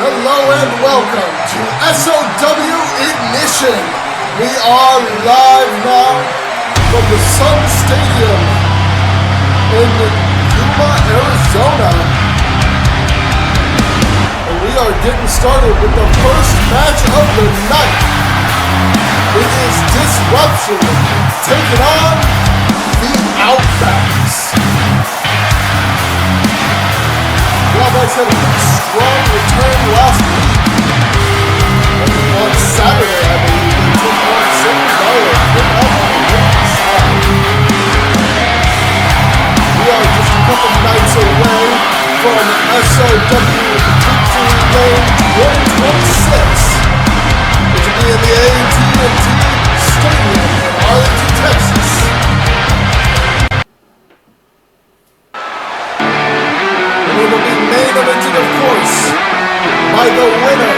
Hello and welcome to SOW Ignition. We are live now from the Sun Stadium in Yuma, Arizona. And we are getting started with the first match of the night. It is Disruption taking on the Outbacks. The Outbacks had a pretty strong return last week. On Saturday, I believe, they took on $7 put up on the winning side. We are just a couple nights away from SOW Victory Lane 126, which will be in the AT&T Stadium in Arlington, Texas. And it will be main evented, of course, by the winner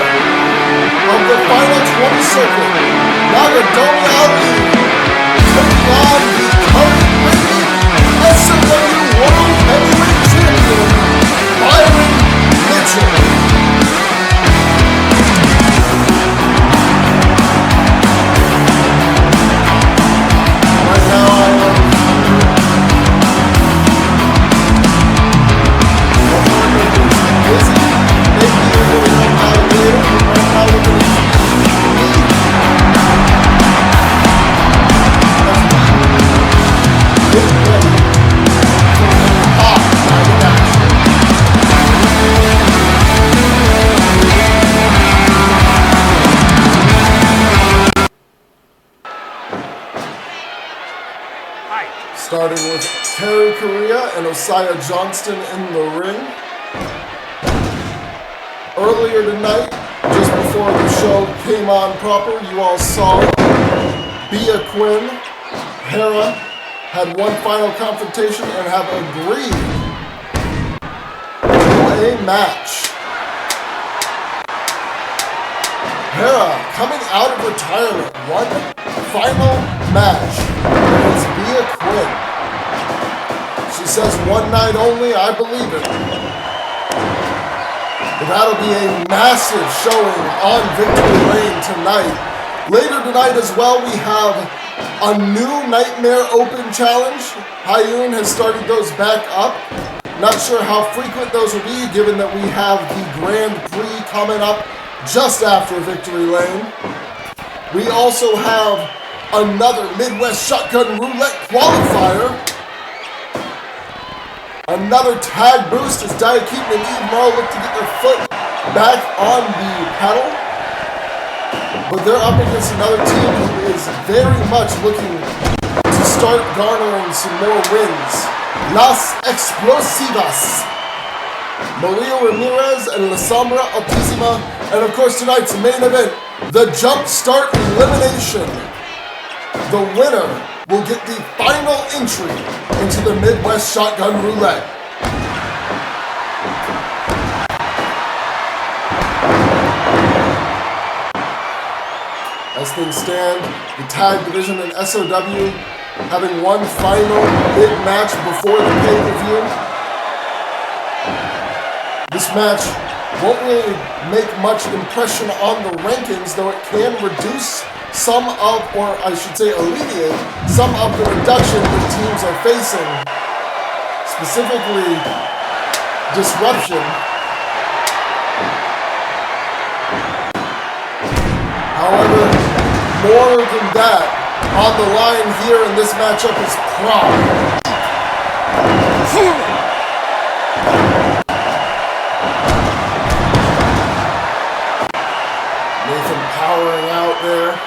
of the final 20 circuit, Nagadome Ali, taking on the current reigning SOW World Heavyweight Champion, Byron Mitchell. Right now I am busy. Maybe you're going to come out later. Right now we're going to starting with Terry Correa and Osiah Johnston in the ring. Earlier tonight, just before the show came on proper, you all saw Bia Quinn, Hera had one final confrontation and have agreed to a match. Hera, coming out of retirement, one final match against Bia Quinn. She says one night only, I believe it. But that'll be a massive showing on Victory Lane tonight. Later tonight as well, we have a new Nightmare Open Challenge. Ha-eun has started those back up. Not sure how frequent those will be, given that we have the Grand Prix coming up just after Victory Lane. We also have another Midwest Shotgun Roulette Qualifier. Another tag boost as Dakari and Eve Morrow look to get their foot back on the pedal. But they're up against another team who is very much looking to start garnering some more wins. Las Explosivas, Maria Ramirez and La Sombra Altísima. And of course tonight's main event, the Jump Start Elimination. The winner will get the final entry into the Midwest Shotgun Roulette. As things stand, the tag division in SOW having one final big match before the pay-per-view. This match won't really make much impression on the rankings, though it can reduce some of, or I should say alleviate, some of the reduction that teams are facing, specifically Disruption. However, more than that, on the line here in this matchup is pride. Nathan powering out there.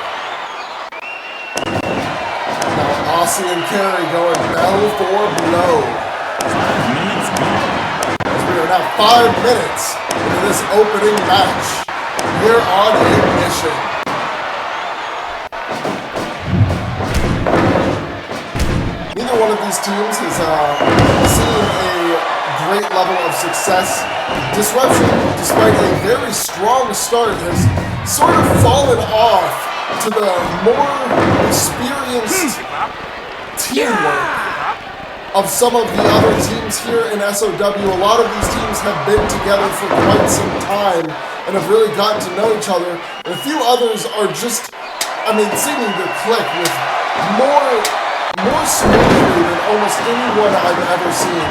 Aussie and Carey going bell for blow. 5 minutes gone. As we are now 5 minutes into this opening match here on Ignition. Neither one of these teams has seen a great level of success. Disruption, despite a very strong start, has sort of fallen off to the more experienced teamwork of some of the other teams here in SOW. A lot of these teams have been together for quite some time, and have really gotten to know each other. And a few others are just, I mean, seeming to click with more smoothly than almost anyone I've ever seen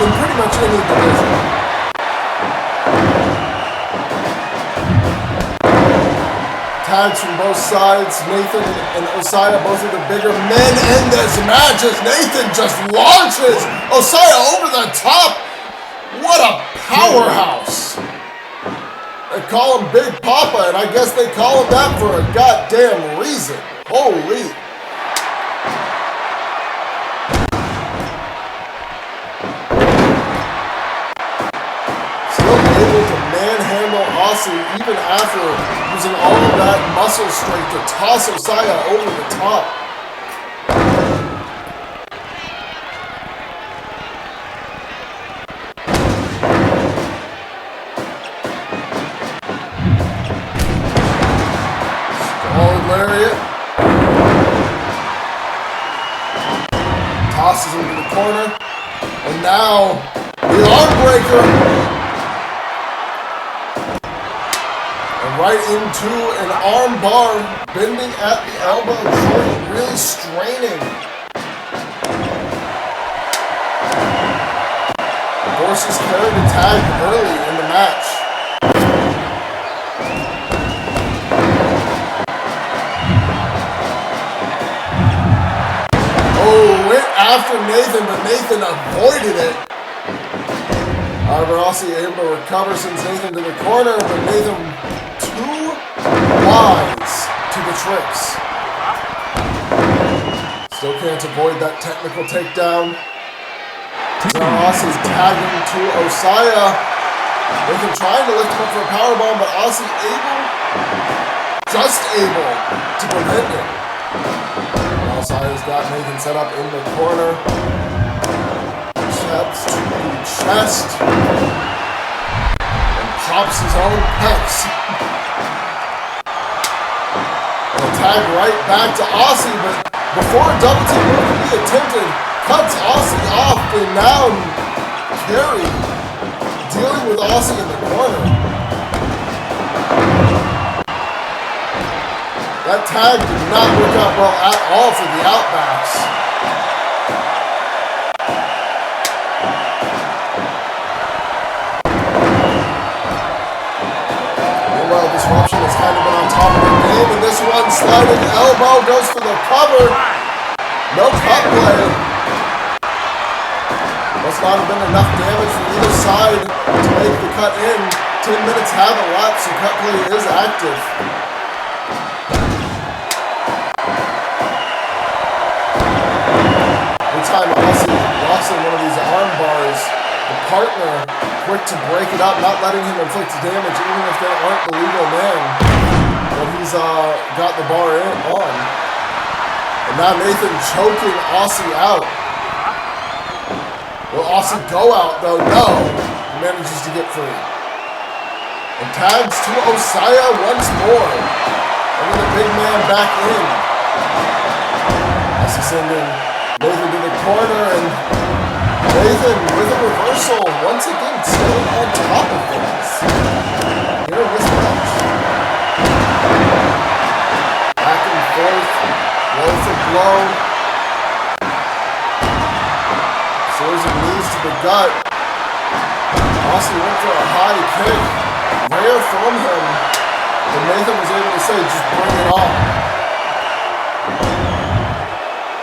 in pretty much any division. Tags from both sides. Nathan and Osaya, both of the bigger men in this match as Nathan just launches Osaya over the top. What a powerhouse. They call him Big Papa, and I guess they call him that for a goddamn reason. Holy. Still able to manhandle Aussie even after using all of that muscle strength to toss Osaya over the top. Solid lariat. Tosses him to the corner. And now, the arm breaker. Right into an arm bar, bending at the elbow joint, really straining. Forces Carry to tag early in the match. Oh, went after Nathan, but Nathan avoided it. However, Aussie able to recover, sends Nathan to the corner, but Nathan wise to the tricks. Still can't avoid that technical takedown. Now Aussie's tagging to Osaya. Nathan trying to lift him up for a powerbomb, but Aussie just able to prevent it. Osaya's got Nathan set up in the corner. Steps to the chest. And pops his own pecs. Tag right back to Aussie, but before a double team move can be attempted, cuts Aussie off, and now Carey dealing with Aussie in the corner. That tag did not work out well at all for the Outbacks. Disruption has kind of been on top of the game, and this one sliding elbow goes for the cover. No cut play. Must not have been enough damage from either side to make the cut in. 10 minutes have elapsed, so cut play is active. Every time Aussie locks in one of these arm bars, the partner quick to break it up, not letting him inflict damage even if they aren't the legal man. But he's got the bar on. And now Nathan choking Aussie out. Will Aussie go out though? No. He manages to get free. And tags to Osaya once more. And then the big man back in. Aussie sending Nathan to the corner, and Nathan with a reversal, once again staying on top of things here in this match. Back and forth, blow for blow. Swords and knees to the gut. Aussie went for a high kick. Rare from him. But Nathan was able to say, just bring it on.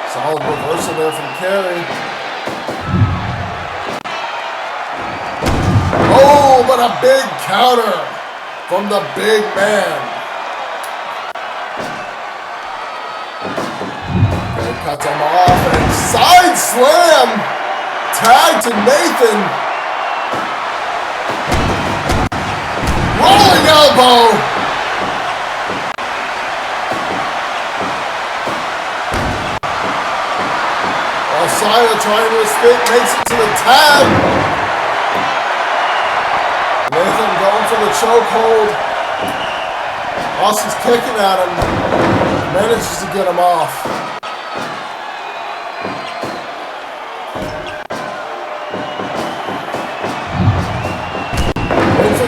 Solid reversal there from Carey. Oh, but a big counter from the big man. Okay, cuts him off and side slam. Tag to Nathan. Rolling elbow. Osaya trying to escape, makes it to the tag. Nathan going for the chokehold. Austin's kicking at him. Manages to get him off.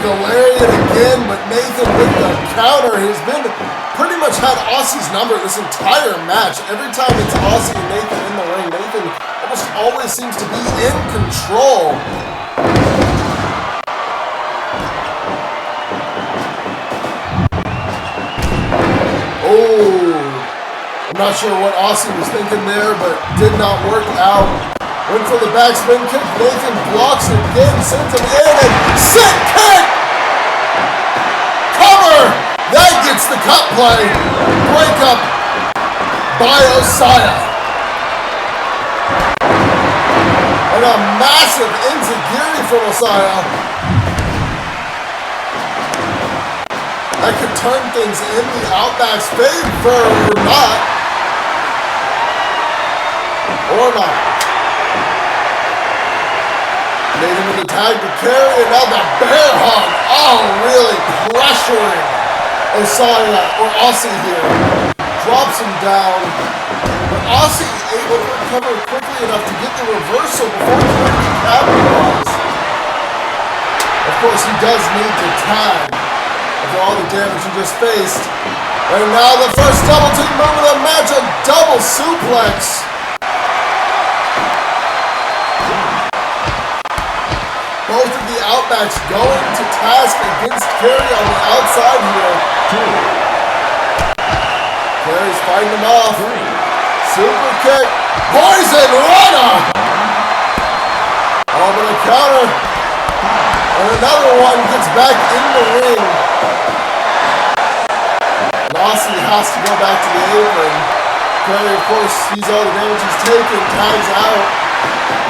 the lariat again, but Nathan with the counter has been pretty much had Aussie's number this entire match. Every time it's Aussie and Nathan in the ring, Nathan almost always seems to be in control. Oh, I'm not sure what Aussie was thinking there, but did not work out. Went for the backspin kick. Nathan blocks it again, sends him in, and sit kick! Cover! That gets the cut play. Break up by Osaya. And a massive enziguri from Osaya. That could turn things in the Outback's favor or not. Or not. Nathan with the tag to carry, and now the bear hug. Oh, really pressuring Osaya, or Aussie here. Drops him down. But Aussie able to recover quickly enough to get the reversal before trying to capitalize. Of course, he does need to tag after all the damage he just faced. And now the first double team move of the match, a double suplex. Both of the Outbacks going to task against Carey on the outside here. Carey's fighting him off. Super kick. Poison Rana! Oh, but a counter. And another one gets back in the ring. Aussie has to go back to the apron. Carey, of course, sees all the damage he's taken, tags out.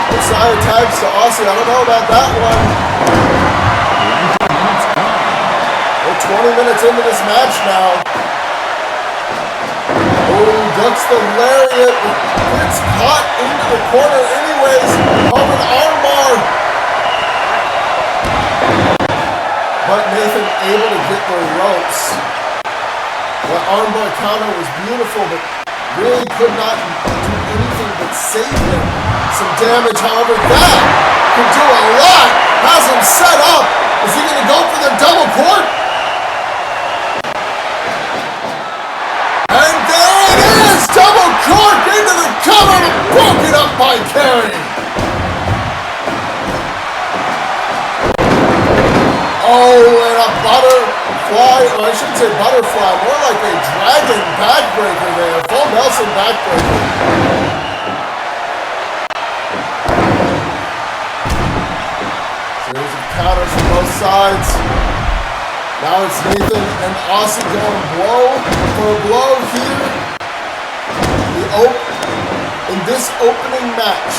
Osaya tags to Aussie. I don't know about that one. We're 20 minutes into this match now. Oh, ducks the lariat. Gets caught into the corner anyways. Common armbar. But Nathan able to get the ropes. That armbar counter was beautiful, but really could not do anything but save him some damage. However, that can do a lot. Has him set up. Is he going to go for the double court? And there it is! Double court into the cover and broken up by Carey. Oh, and a butterfly, or I shouldn't say butterfly, more like a dragon backbreaker there. Full Nelson backbreaker. Series of counters from both sides. Now it's Nathan and Aussie going blow for a blow here. In this opening match.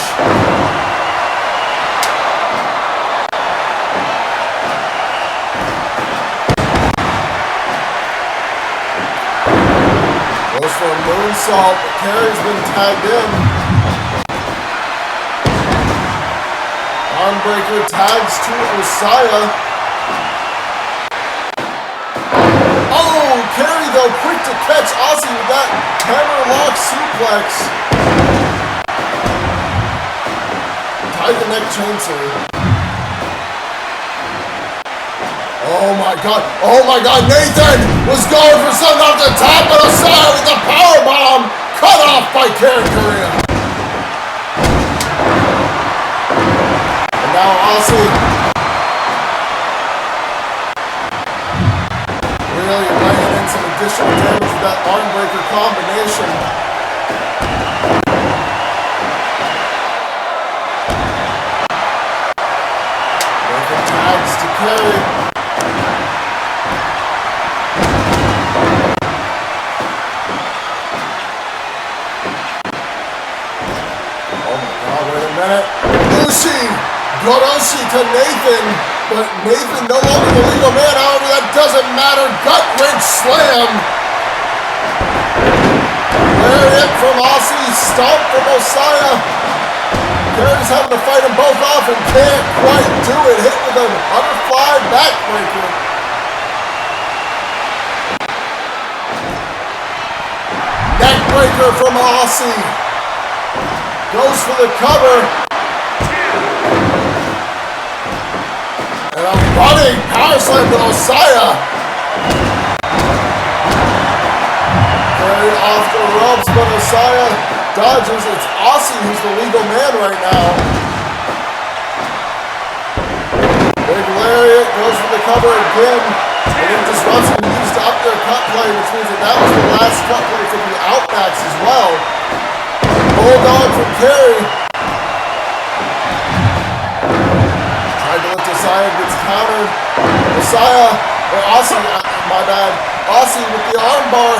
Goes for a moonsault, but Carey's been tagged in. Armbreaker tags to Osaya. Oh, Carey though, quick to catch Aussie with that hammerlock suplex. Tie the neck chainsaw. Oh my God, Nathan was going for something off the top of the side with the powerbomb, cut off by Carey Correa. And now Aussie really laying in some additional damage with that armbreaker combination. Nathan tags to Carey. Goroshi to Nathan, but Nathan no longer the legal man. However, that doesn't matter. Gut wrench slam. Lariat from Aussie, stomp from Osaya. Carey's having to fight them both off and can't quite do it. Hit with a butterfly backbreaker. Neckbreaker from Aussie. Goes for the cover. And a running power slam to Osaya. Carried off the ropes, but Osaya dodges. It's Aussie who's the legal man right now. Big lariat goes for the cover again. And then disruption used to up their cut play, which means that was the last cut play for the Outbacks as well. Bulldog from Carey. Tried to lift Osaya, gets countered. Osaya, or Aussie, my bad. Aussie with the armbar.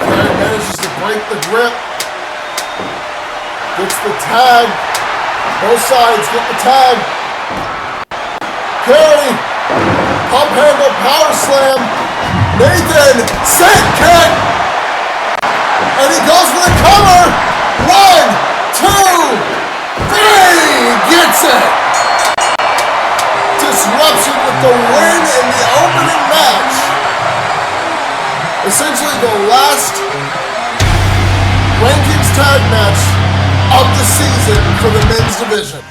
Carey manages to break the grip. Gets the tag. Both sides get the tag. Carey, pump handle power slam. Nathan, set kick. And he goes for the cover. 1, 2, 3. Gets it. Disruption with the win in the opening match. Essentially the last rankings tag match of the season for the men's division.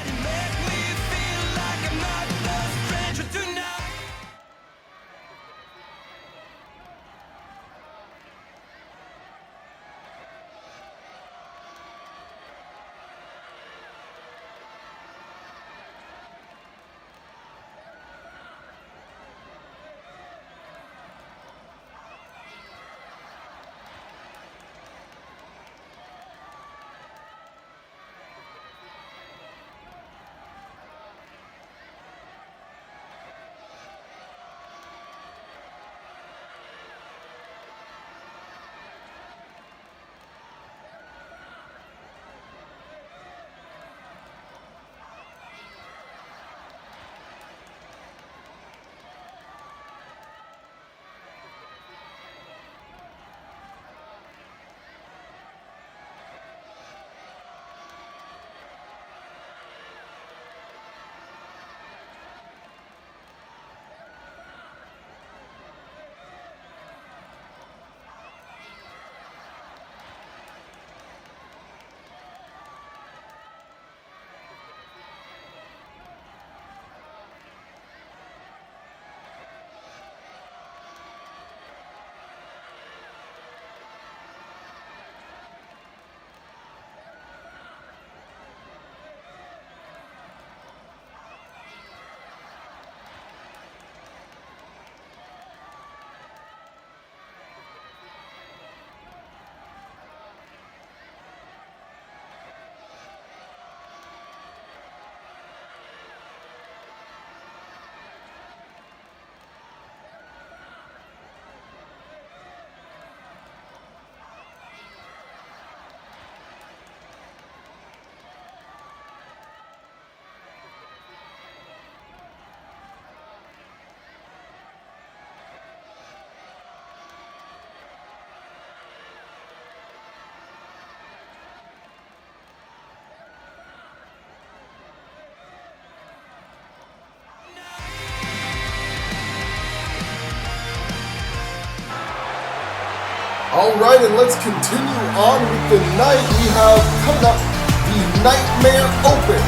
Alright, and let's continue on with the night. We have coming up the Nightmare Open.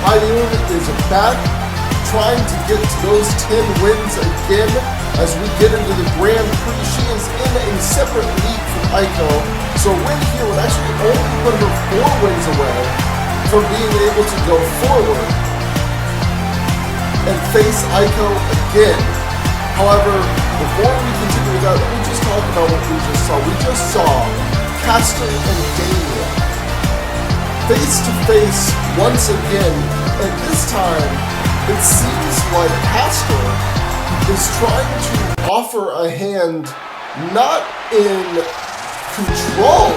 Ha-eun is back, trying to get to those 10 wins again as we get into the Grand Prix. She is in a separate league from Aiko, so a win here would actually only put her 4 wins away from being able to go forward and face Aiko again. However, before we continue with that, let me just talk about what we just saw. We just saw Castor and Daniel face to face once again, and this time it seems like Castor is trying to offer a hand not in control.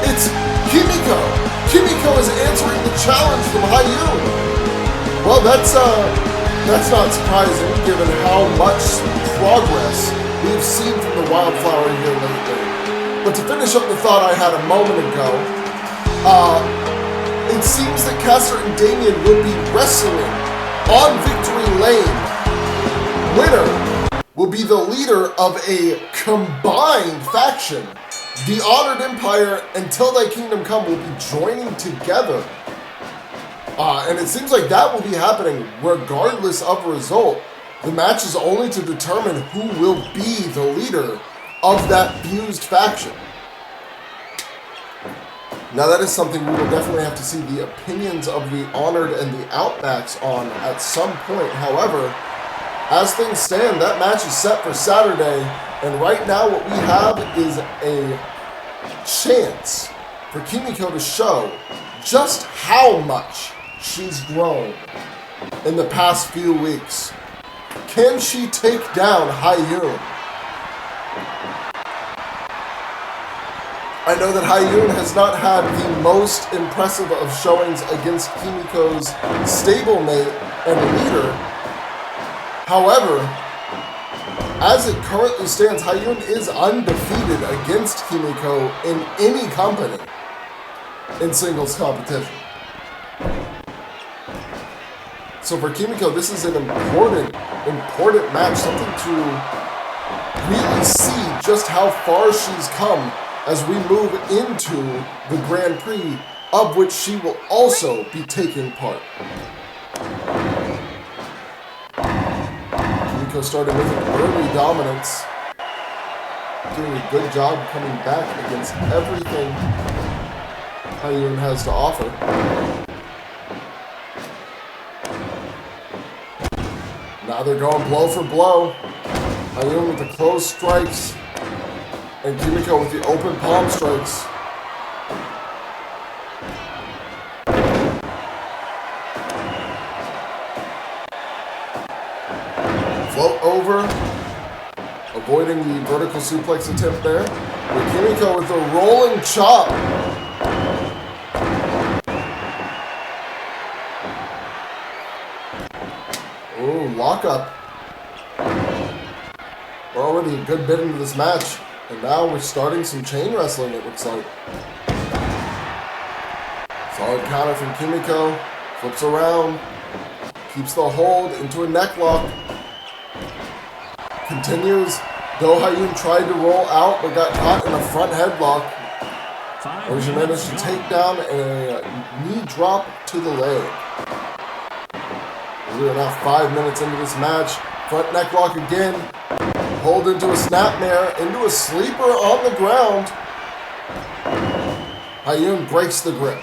It's Kimiko. Kimiko is answering the challenge from Ha-eun. Well, that's not surprising given how much progress we've seen from the Wildflower here lately. But to finish up the thought I had a moment ago, it seems that Castor and Damien will be wrestling on Victory Lane. Winner will be the leader of a combined faction The Honored Empire, until thy kingdom come, will be joining together. And it seems like that will be happening regardless of result. The match is only to determine who will be the leader of that fused faction. Now that is something we will definitely have to see the opinions of the Honored and the Outbacks on at some point. However, as things stand, that match is set for Saturday, and right now what we have is a chance for Kimiko to show just how much she's grown in the past few weeks. Can she take down Ha-eun? I know that Ha-eun has not had the most impressive of showings against Kimiko's stablemate and leader. However, as it currently stands, Ha-eun is undefeated against Kimiko in any company in singles competition. So for Kimiko, this is an important match, something to really see just how far she's come as we move into the Grand Prix, of which she will also be taking part. Kimiko started with an early dominance, doing a good job coming back against everything Ha-eun has to offer. Now they're going blow for blow. Ha-eun with the closed strikes, and Kimiko with the open palm strikes. Float over, avoiding the vertical suplex attempt there. But Kimiko with the rolling chop. Ooh, lockup. We're already a good bit into this match, and now we're starting some chain wrestling, it looks like. Solid counter from Kimiko. Flips around. Keeps the hold into a neck lock. Continues. Though Ha-eun tried to roll out, but got caught in a front headlock. Where she managed to take down a knee drop to the leg. We are now 5 minutes into this match. Front neck lock again. Hold into a snapmare, into a sleeper on the ground. Ha-eun breaks the grip.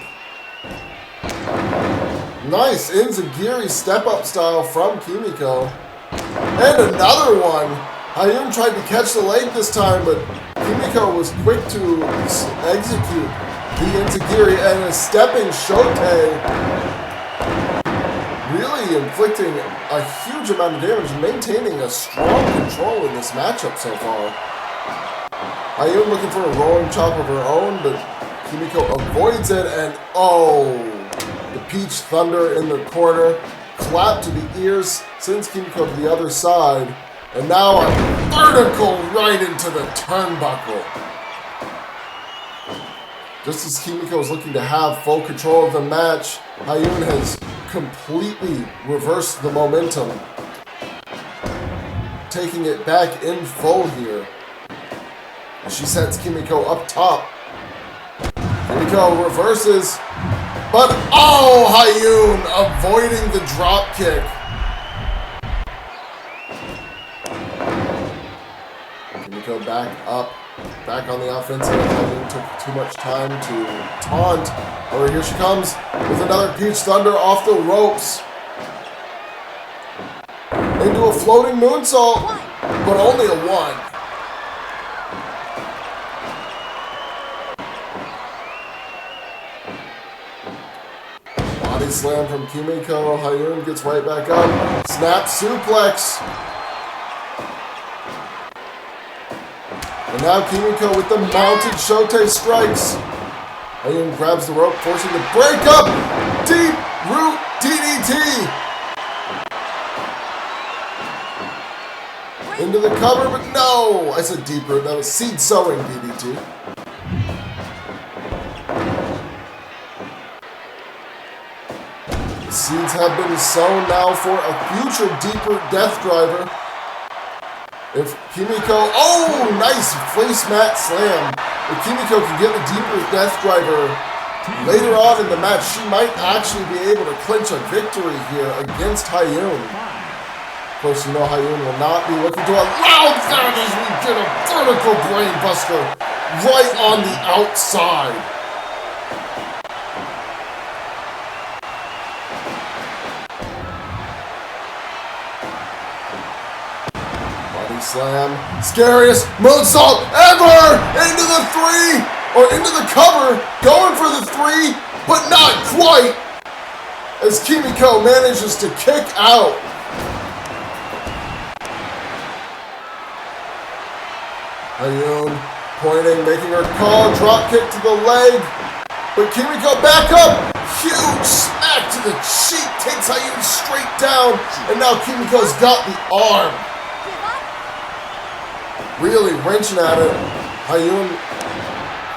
Nice enziguri step-up style from Kimiko. And another one. Ha-eun tried to catch the leg this time, but Kimiko was quick to execute the enziguri and a stepping shote, really inflicting a huge amount of damage and maintaining a strong control in this matchup so far. Ha-eun looking for a rolling chop of her own, but Kimiko avoids it, and oh, the Peach Thunder in the corner. Clap to the ears, sends Kimiko to the other side, and now a vertical right into the turnbuckle. Just as Kimiko is looking to have full control of the match, Ha-eun has completely reversed the momentum, taking it back in full here. She sets Kimiko up top. Kimiko reverses, but oh, Ha-eun avoiding the drop kick. Kimiko back up, back on the offensive. Ha-eun took too much time to taunt. Oh, here she comes with another Peach Thunder off the ropes. Into a floating moonsault, but only a one. Body slam from Kimiko. Ha-eun gets right back up. Snap suplex. And now Kimiko with the mounted shote strikes. Ha-eun grabs the rope, forcing the break up. Deep root DDT. Into the cover, but no! I said deep root. That was seed sowing DDT. The seeds have been sown now for a future deep root death driver. If Kimiko, oh, nice face mat slam. If Kimiko can get the deeper death driver later on in the match, she might actually be able to clinch a victory here against Ha-eun. Of course, you know Ha-eun will not be looking to allow that as we get a vertical brain buster right on the outside. Slam, scariest moonsault ever into the 3 or into the cover, going for the 3, but not quite as Kimiko manages to kick out. Ha-eun pointing, making her call, drop kick to the leg, but Kimiko back up, huge smack to the cheek, takes Ha-eun straight down, and now Kimiko's got the arm. Really wrenching at it. Ha-eun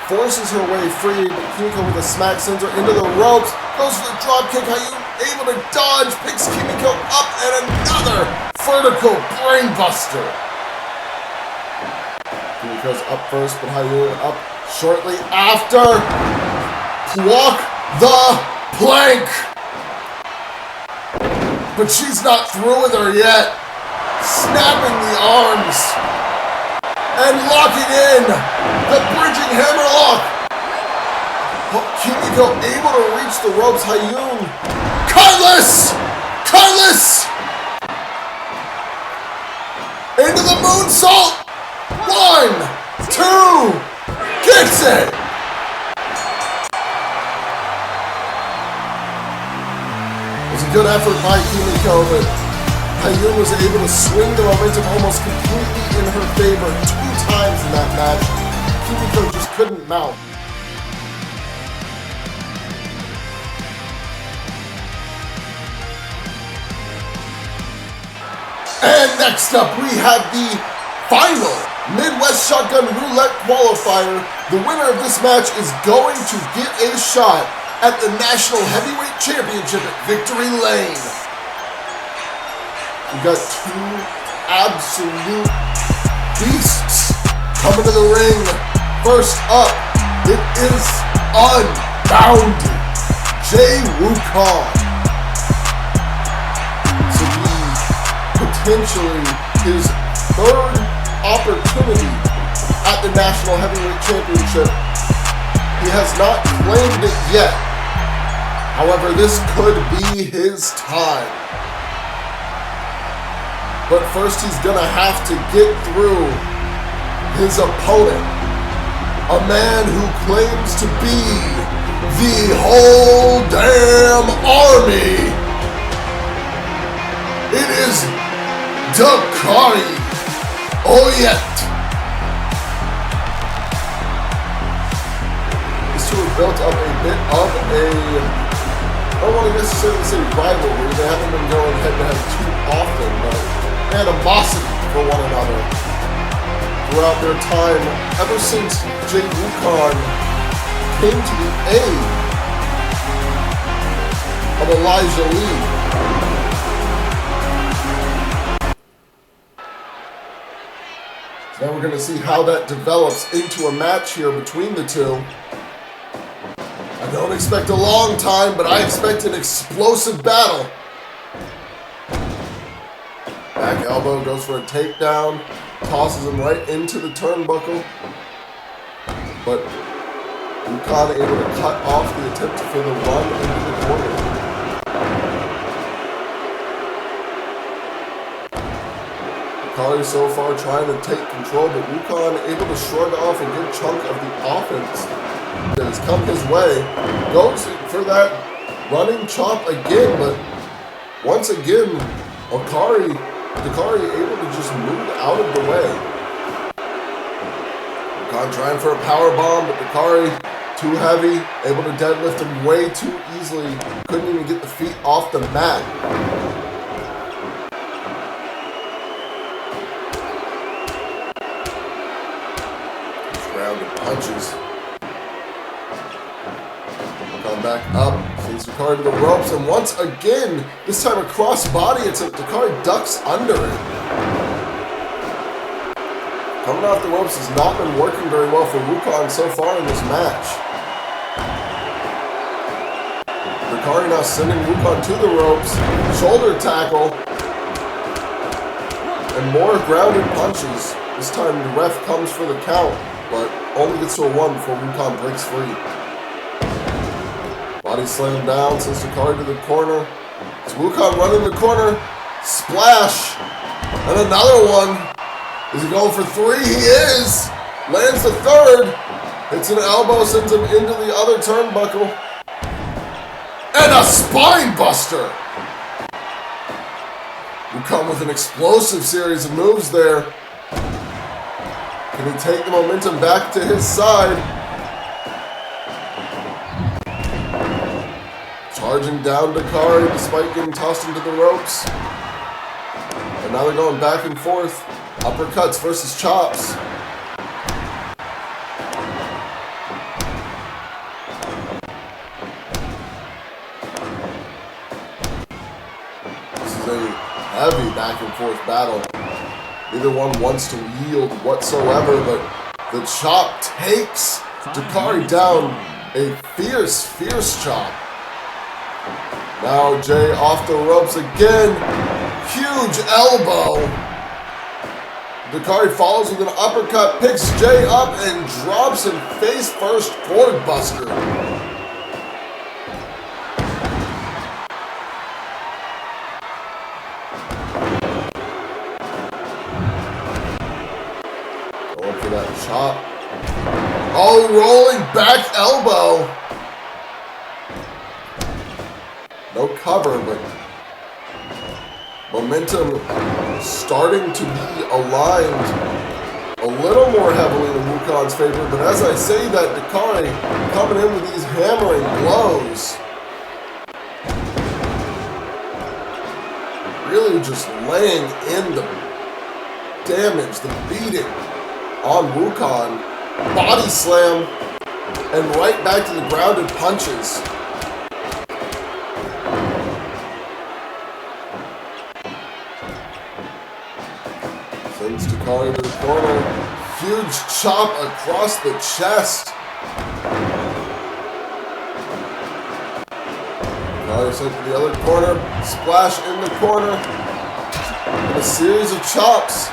forces her way free, but Kimiko with a smack sends her into the ropes. Goes for the drop kick. Ha-eun able to dodge, picks Kimiko up, and another vertical brain buster. Kimiko's up first, but Ha-eun up shortly after. Walk the plank. But she's not through with her yet. Snapping the arms. And locking in the bridging hammerlock. Kimiko able to reach the ropes. Ha-eun, cutlass, cutlass, into the moonsault. 1, 2, gets it. It was a good effort by Kimiko, but Ha-eun was able to swing the momentum almost completely in her favor 2 times in that match. Kimiko just couldn't mount. And next up we have the final Midwest Shotgun Roulette Qualifier. The winner of this match is going to get a shot at the National Heavyweight Championship at Victory Lane. We got 2 absolute beasts coming to the ring. First up, it is Unbounded Wukon. To be potentially his 3rd opportunity at the National Heavyweight Championship. He has not claimed it yet. However, this could be his time. But first he's gonna have to get through his opponent. A man who claims to be the whole damn army. It is Dakari, Oyet. These two have built up a bit of a, I don't want to necessarily say rivalry. They haven't been going head-to-head too often, but animosity for one another throughout their time ever since Wukon came to the aid of Elijah Lee. So now we're going to see how that develops into a match here between the two. I don't expect a long time, but I expect an explosive battle. Back elbow, goes for a takedown, tosses him right into the turnbuckle. But Wukon able to cut off the attempt for the run into the corner. Dakari so far trying to take control, but Wukon able to shrug off a good chunk of the offense that has come his way. Goes for that running chop again, but once again, Dakari able to just move out of the way. Wukon trying for a power bomb, but Dakari too heavy, able to deadlift him way too easily. Couldn't even get the feet off the mat. Rounded punches. Come back up, sends Dakari to the ropes, and once again, this time a cross body attempt. Dakari ducks under it. Coming off the ropes has not been working very well for Wukon so far in this match. Dakari now sending Wukon to the ropes. Shoulder tackle. And more grounded punches. This time the ref comes for the count, but only gets to a 1 before Wukon breaks free. Body slam down, sends Dakari to the corner. It's Wukon running the corner. Splash. And another one. Is he going for 3? He is! Lands the third. Hits an elbow, sends him into the other turnbuckle. And a spine buster! Wukon with an explosive series of moves there. Can he take the momentum back to his side? Charging down Dakari despite getting tossed into the ropes. And now they're going back and forth. Uppercuts versus chops. This is a heavy back and forth battle. Neither one wants to yield whatsoever, but the chop takes Dakari down. A fierce, fierce chop. Now Jay off the ropes again. Huge elbow. Dakari follows with an uppercut, picks Jay up, and drops him face first board buster. Going for that chop. Oh, rolling back elbow. No cover, but momentum starting to be aligned a little more heavily in Wukon's favor, but as I say that, Dakari coming in with these hammering blows. Really just laying in the damage, the beating on Wukon. Body slam, and right back to the grounded punches. Sends Dakari to the corner. Huge chop across the chest. Dakari sent to the other corner. Splash in the corner. And a series of chops.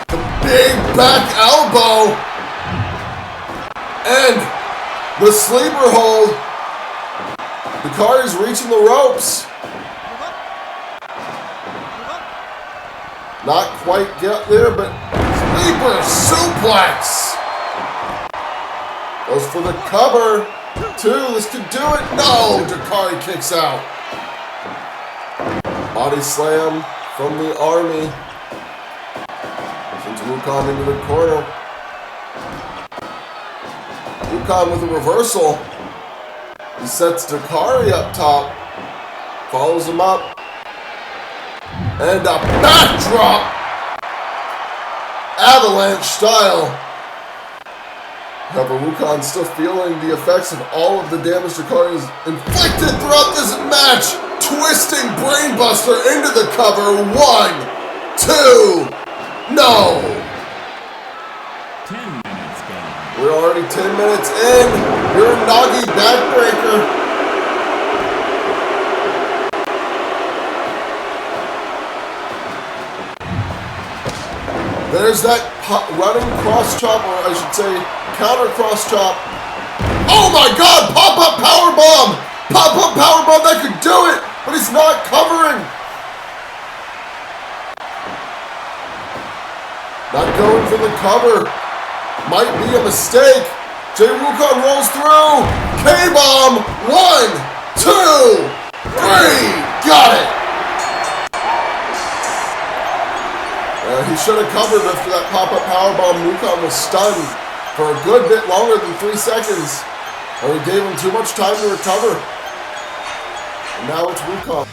The big back elbow. And the sleeper hold. Dakari's reaching the ropes. Not quite get there, but sleeper suplex. Goes for the cover. 2, this could do it. No, Dakari kicks out. Body slam from the army. Sends Wukon into the corner. Wukon with a reversal. He sets Dakari up top. Follows him up. And a backdrop! Avalanche style. However, Wukon still feeling the effects of all of the damage Dakari has inflicted throughout this match. Twisting brainbuster into the cover. 1, 2, no! 10 minutes gone. We're already 10 minutes in. Your Nagi backbreaker. There's that running cross chop, or I should say counter cross chop. Oh my god, pop-up powerbomb! Pop-up powerbomb, that could do it, but he's not covering. Not going for the cover. Might be a mistake. Jay Wukon rolls through. K-bomb, 1, 2, 3, got it. He should have covered after that pop-up powerbomb. Wukon was stunned for a good bit longer than 3 seconds. And we gave him too much time to recover. And now it's Wukon.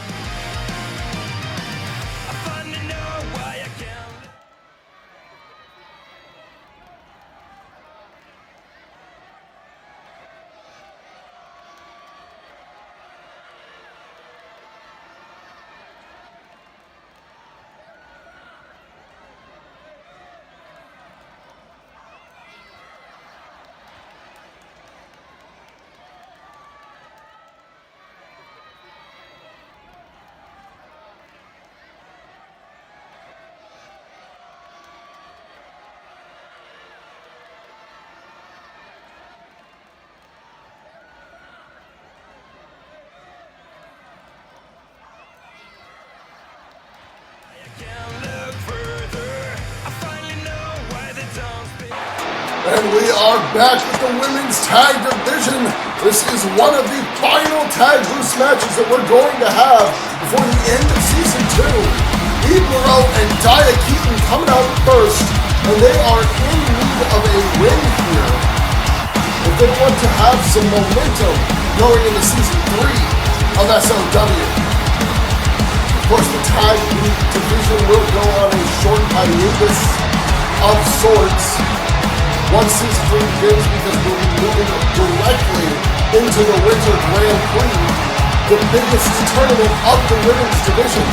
And we are back with the women's tag division. This is one of the final tag boost matches that we're going to have before the end of Season 2. Eve Moreau and Dia Keaton coming out first, and they are in need of a win here if they want to have some momentum going into Season 3 of SOW. Of course, the tag division will go on a short hiatus of sorts once Season 3 begins, because we'll be moving directly into the Winter Grand Prix, the biggest tournament of the women's division.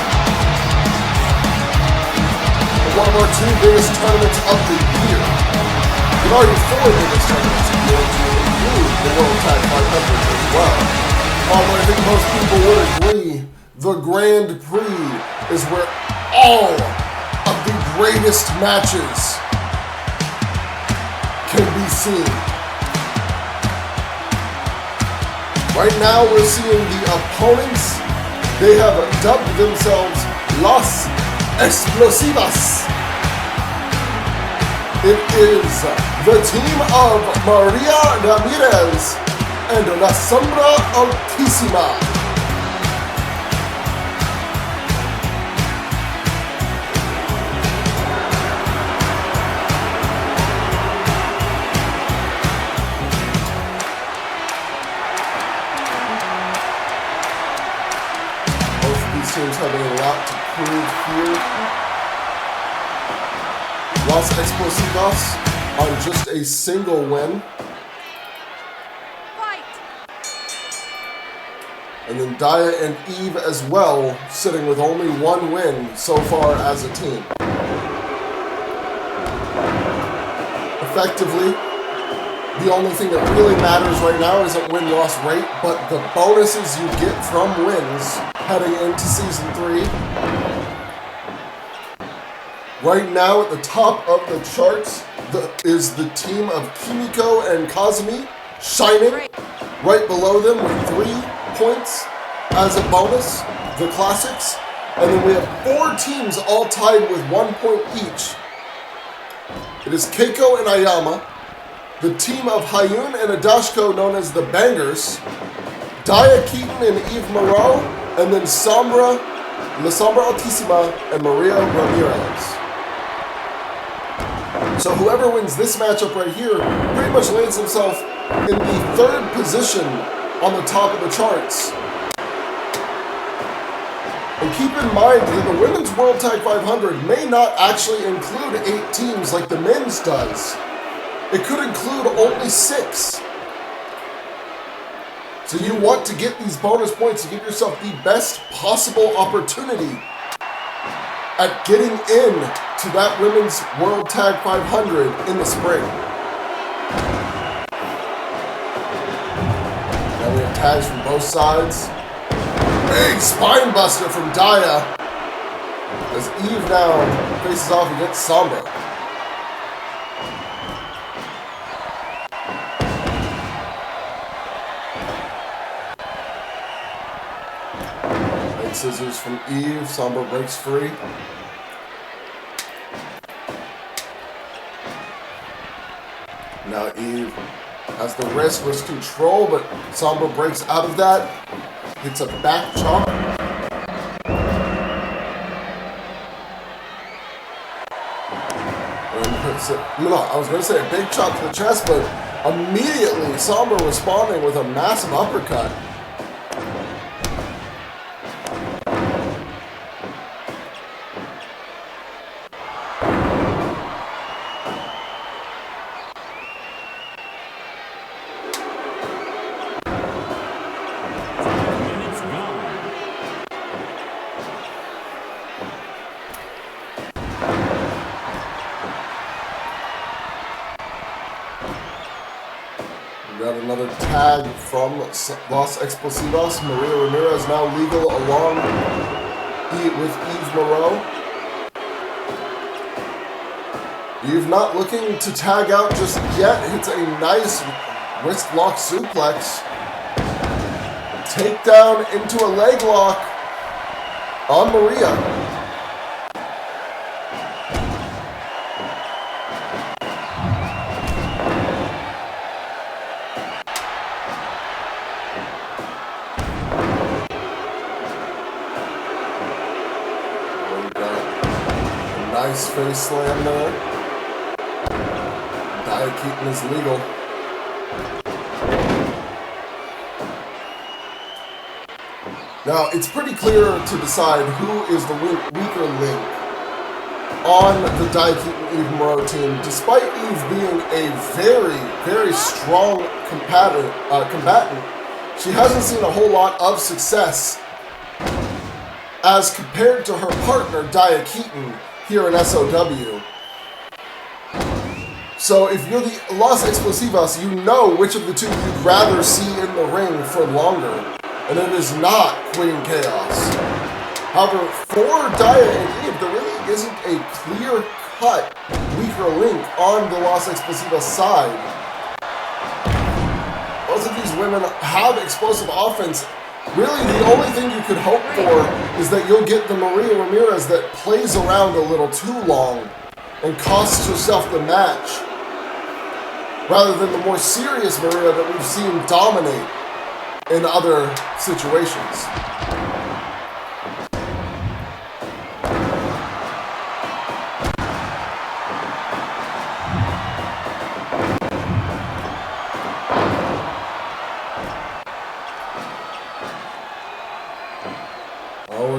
One of our two biggest tournaments of the year. We've already four biggest tournaments of the year to include the World Tag 500 as well. Although I think most people would agree, the Grand Prix is where all of the greatest matches can be seen. Right now we're seeing the opponents. They have dubbed themselves Las Explosivas. It is the team of Maria Ramirez and La Sombra Altísima. Teams having a lot to prove here. Las Explosivas on just a single win. Fight. And then Dia and Eve as well, sitting with only one win so far as a team. Effectively, the only thing that really matters right now isn't win-loss rate, but the bonuses you get from wins heading into Season 3. Right now at the top of the charts is the team of Kimiko and Kazumi, shining. Right below them with 3 points as a bonus, the Classics. And then we have 4 teams all tied with 1 point each. It is Keiko and Ayama, the team of Ha-eun and Adashko known as the Bangers, Dia Keaton and Eve Moreau, and then La Sombra Altísima and Maria Ramirez. So whoever wins this matchup right here pretty much lands himself in the 3rd position on the top of the charts. And keep in mind that the Women's World Tag 500 may not actually include 8 teams like the men's does. It could include only 6. So you want to get these bonus points to give yourself the best possible opportunity at getting in to that Women's World Tag 500 in the spring. Now we have tags from both sides. Big spine buster from Dia as Eve now faces off against Sombra. Scissors from Eve. Sombra breaks free. Now Eve has the wrist control, but Sombra breaks out of that. Hits a back chop. And puts it, I was going to say a big chop to the chest, but immediately Sombra responding with a massive uppercut. We got another tag from Las Explosivas. Maria Ramirez now legal along with Eve Moreau. Eve not looking to tag out just yet. Hits a nice wrist lock suplex. Takedown into a leg lock on Maria. Nice face slam there. Dia Keaton is legal. Now, it's pretty clear to decide who is the weaker link on the Dia Keaton-Eve Moreau team, despite Eve being a very, very strong combatant. She hasn't seen a whole lot of success as compared to her partner, Dia Keaton, here in SOW. So if you're the Los Explosivos, you know which of the two you'd rather see in the ring for longer, and it is not Queen Chaos. However, for Dia and Eve, there really isn't a clear-cut weaker link on the Los Explosivos side. Both of these women have explosive offense. Really, the only thing you could hope for is that you'll get the Maria Ramirez that plays around a little too long and costs herself the match, rather than the more serious Maria that we've seen dominate in other situations.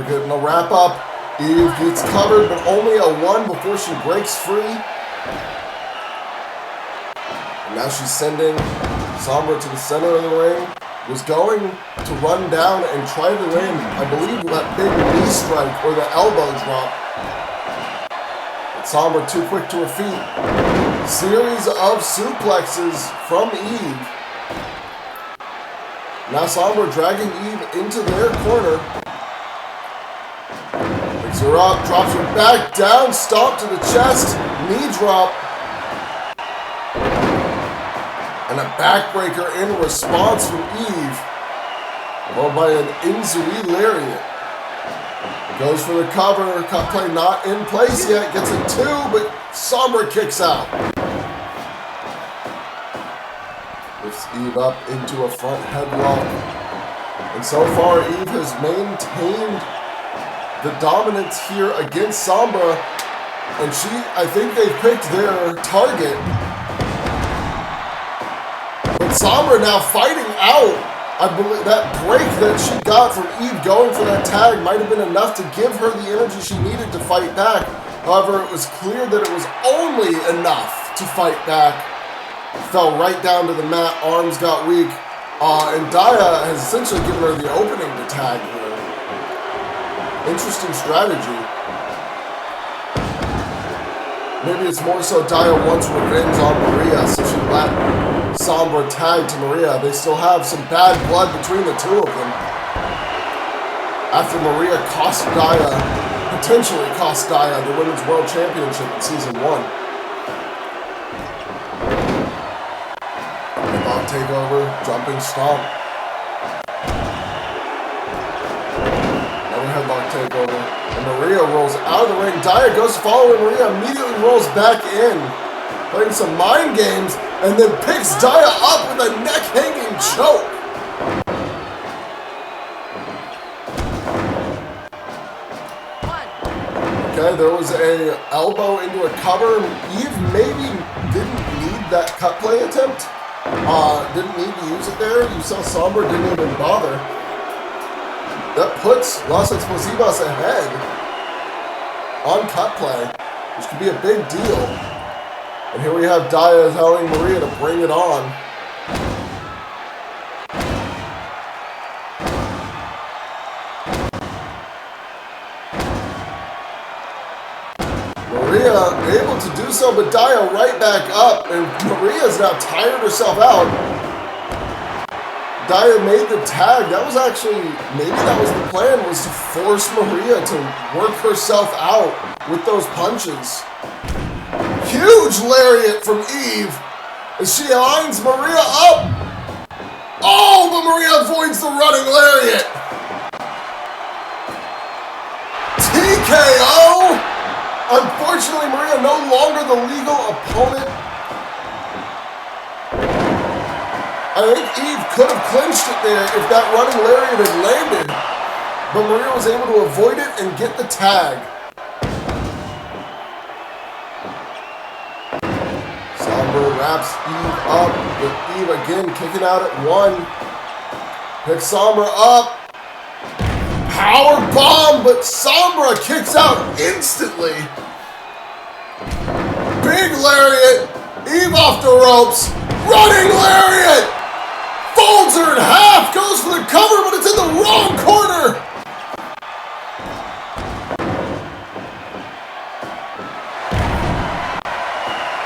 Getting a wrap up. Eve gets covered, but only a 1 before she breaks free. And now she's sending Sombra to the center of the ring. Was going to run down and try to land, I believe, that big knee strike or the elbow drop. But Sombra too quick to her feet. Series of suplexes from Eve. Now Sombra dragging Eve into their corner. Picks her up, drops her back down, stomp to the chest, knee drop. And a backbreaker in response from Eve. Followed by an Inzui lariat. Goes for the cover, cut play not in place yet, gets a 2, but Sombra kicks out. Lifts Eve up into a front headlock. And so far, Eve has maintained the dominance here against Sombra, and I think they've picked their target. But Sombra now fighting out. I believe that break that she got from Eve going for that tag might have been enough to give her the energy she needed to fight back. However, it was clear that it was only enough to fight back. Fell right down to the mat, arms got weak, and Dia has essentially given her the opening to tag here. Interesting strategy. Maybe it's more so Dia wants revenge on Maria, so she let Sombra tag to Maria. They still have some bad blood between the two of them. After Maria potentially cost Dia the Women's World Championship in Season 1. Headlock takeover, jumping stomp. Headlock takeover, and Maria rolls out of the ring. Dia goes following Maria, immediately rolls back in, playing some mind games, and then picks Dia up with a neck-hanging choke. Okay, there was a elbow into a cover. Eve maybe didn't need that cut play attempt. Didn't need to use it there. You saw Sombra didn't even bother. That puts Los Explosivos ahead on cut play, which could be a big deal. And here we have Dia telling Maria to bring it on. Maria able to do so, but Dia right back up, and Maria's now tired herself out. Dia made the tag. That was actually, maybe that was the plan, was to force Maria to work herself out with those punches. Huge lariat from Eve as she lines Maria up. Oh, but Maria avoids the running lariat. TKO. Unfortunately, Maria no longer the legal opponent. I think Eve could have clinched it there if that running lariat had landed, but Maria was able to avoid it and get the tag. Sombra wraps Eve up, with Eve again kicking out at 1. Picks Sombra up. Power bomb, but Sombra kicks out instantly. Big lariat. Eve off the ropes. Running lariat. Folds her in half. Goes for the cover, but it's in the wrong corner.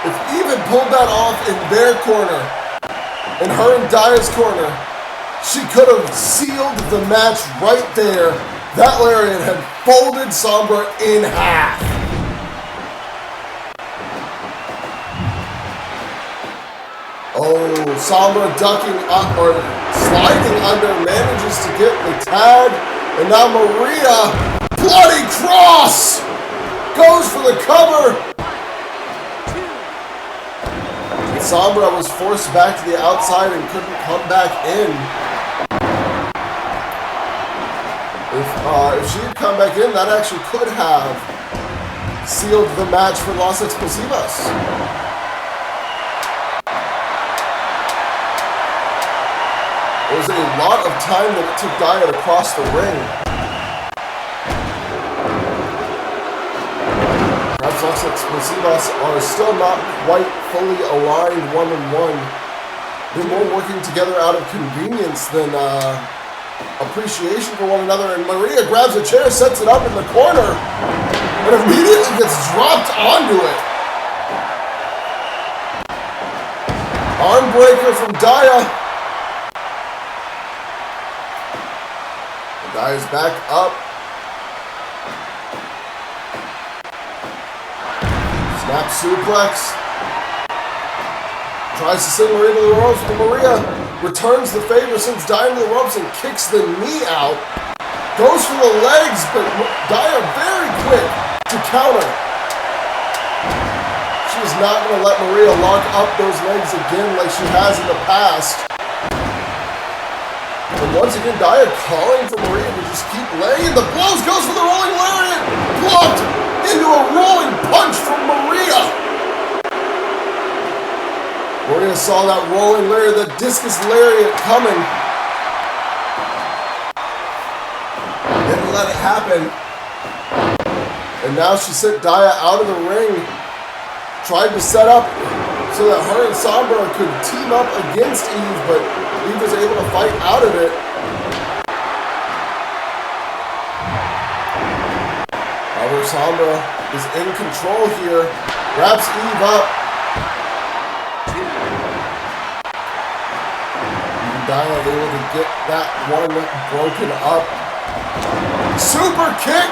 If Eve had pulled that off in their corner, in her and Daya's corner, she could have sealed the match right there. That lariat had folded Sombra in half. Oh, Sombra ducking up or sliding under, manages to get the tag. And now Maria, bloody cross, goes for the cover. And Sombra was forced back to the outside and couldn't come back in. If she had come back in, that actually could have sealed the match for Los Explosivos. It was a lot of time that it took Daya to cross the ring. Perhaps Los Explosivos are still not quite fully aligned one-on-one. They're more working together out of convenience than appreciation for one another. And Maria grabs a chair, sets it up in the corner, and immediately gets dropped onto it. Arm breaker from Daya. Daya's back up. Snap suplex. Tries to send Maria to the ropes, but Maria returns the favor, sends Daya to the ropes and kicks the knee out. Goes for the legs, but Daya very quick to counter. She is not going to let Maria lock up those legs again like she has in the past. And once again, Daya calling for Maria to just keep laying the blows. Goes for the rolling lariat. Blocked into a rolling punch from Maria. Maria saw that rolling lariat, the discus lariat coming. Didn't let it happen. And now she sent Daya out of the ring. Tried to set up so that her and Sombra could team up against Eve, but Eve was able to fight out of it. However, Sombra is in control here. Wraps Eve up. Daya able to get that one broken up. Super kick!